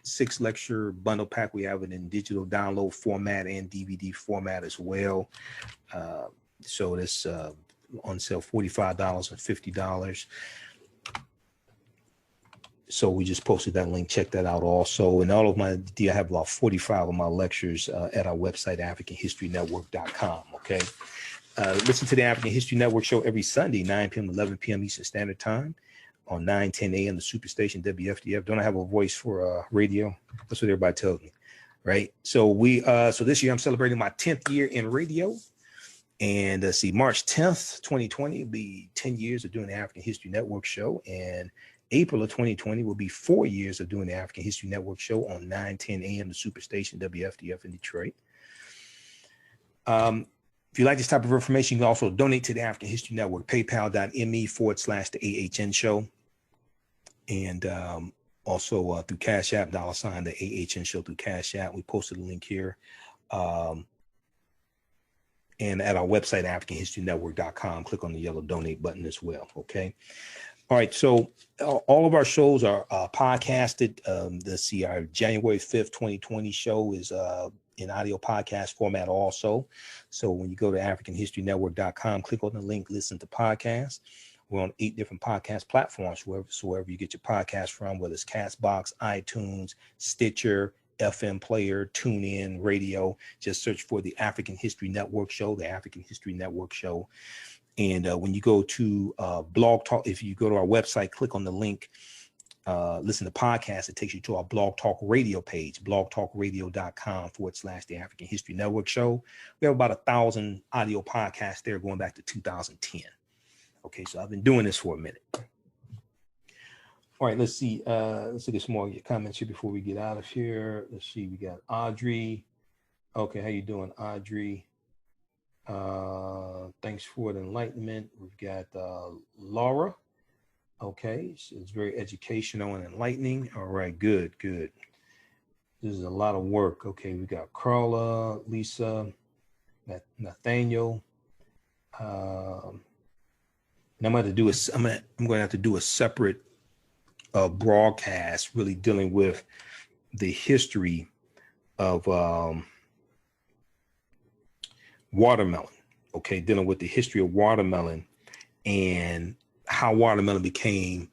six-lecture bundle pack. We have it in digital download format and DVD format as well. So this on sale $45 and $50. So we just posted that link. Check that out also. And all of my, I have about 45 of my lectures at our website, AfricanHistoryNetwork.com. Okay. Listen to the African History Network show every Sunday, 9 p.m. 11 p.m. Eastern Standard Time on 9:10 a.m. the Superstation WFDF. Don't I have a voice for radio? That's what everybody tells me, right? So so this year I'm celebrating my 10th year in radio. And see, March 10th, 2020 will be 10 years of doing the African History Network show. And April of 2020 will be 4 years of doing the African History Network show on 9:10 a.m. the Superstation WFDF in Detroit. If you like this type of information, you can also donate to the African History Network, paypal.me/TheAHNShow. And also through Cash App, $ the AHN show through Cash App. We posted a link here. And at our website, AfricanHistoryNetwork.com, click on the yellow donate button as well. Okay. All right. So all of our shows are podcasted. Let's see, our January 5th, 2020 show is in audio podcast format also. So when you go to AfricanHistoryNetwork.com, click on the link, listen to podcasts. We're on 8 different podcast platforms, wherever you get your podcast from, whether it's Castbox, iTunes, Stitcher, FM player, TuneIn, radio. Just search for the African History Network show, the African History Network show. And when you go to Blog Talk, if you go to our website, click on the link, listen to podcasts, it takes you to our Blog Talk Radio page, blogtalkradio.com/the African History Network show. We have about 1,000 audio podcasts there going back to 2010. Okay, so I've been doing this for a minute. All right, let's see. Let's look at some more of your comments here before we get out of here. Let's see. We got Audrey. Okay, how you doing, Audrey? Thanks for the enlightenment. We've got Laura. Okay, so it's very educational and enlightening. All right, good. This is a lot of work. Okay, we got Carla, Lisa, Nathaniel. And I'm going to have to do a separate broadcast really dealing with the history of watermelon. Okay, dealing with the history of watermelon and how watermelon became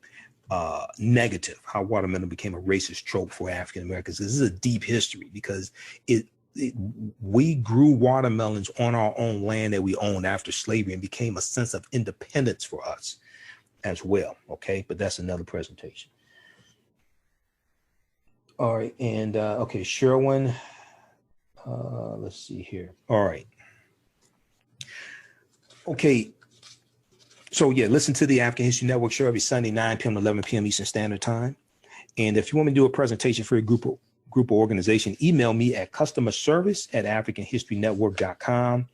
negative, how watermelon became a racist trope for African Americans. This is a deep history because we grew watermelons on our own land that we owned after slavery and became a sense of independence for us as well. Okay, but that's another presentation. All right, and okay, Sherwin. Let's see here. All right. Okay. So yeah, listen to the African History Network show every Sunday, 9 p.m. to 11 p.m. Eastern Standard Time. And if you want me to do a presentation for your group or organization, email me at customerservice@AfricanHistoryNetwork.com.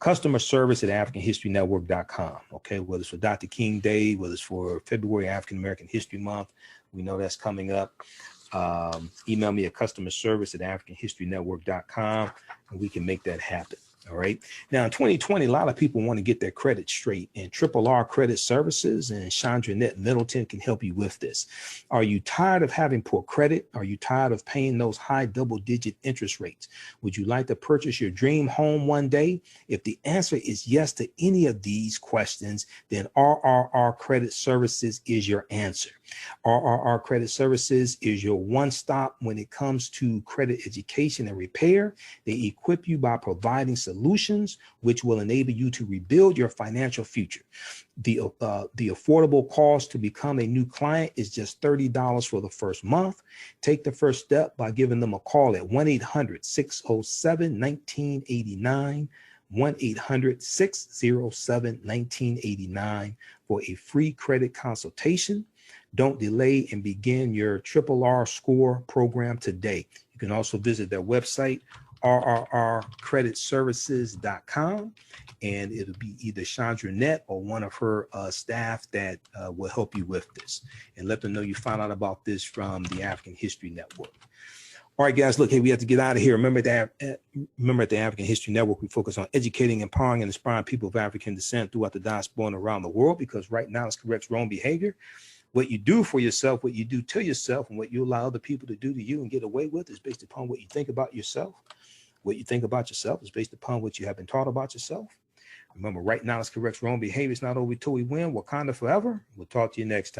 Customerservice@AfricanHistoryNetwork.com. Okay, whether it's for Dr. King Day, whether it's for February African American History Month, we know that's coming up. Email me at customerservice@AfricanHistoryNetwork.com, and we can make that happen. All right. Now, in 2020, a lot of people want to get their credit straight, and RRR Credit Services and Chandra Middleton can help you with this. Are you tired of having poor credit? Are you tired of paying those high double-digit interest rates? Would you like to purchase your dream home one day? If the answer is yes to any of these questions, then RRR Credit Services is your answer. RRR Credit Services is your one-stop when it comes to credit education and repair. They equip you by providing solutions which will enable you to rebuild your financial future. The affordable cost to become a new client is just $30 for the first month. Take the first step by giving them a call at 1-800-607-1989. 1-800-607-1989 for a free credit consultation. Don't delay and begin your RRR score program today. You can also visit their website, rrrcreditservices.com, and it'll be either Chandra Net or one of her staff that will help you with this. And let them know you found out about this from the African History Network. All right, guys, look, hey, we have to get out of here. Remember at the African History Network, we focus on educating, empowering, and inspiring people of African descent throughout the diaspora and around the world, because right now it's corrects wrong behavior. What you do for yourself, what you do to yourself, and what you allow other people to do to you and get away with is based upon what you think about yourself. What you think about yourself is based upon what you have been taught about yourself. Remember, right now it's corrects wrong behavior. It's not over till we win. Wakanda forever. We'll talk to you next time.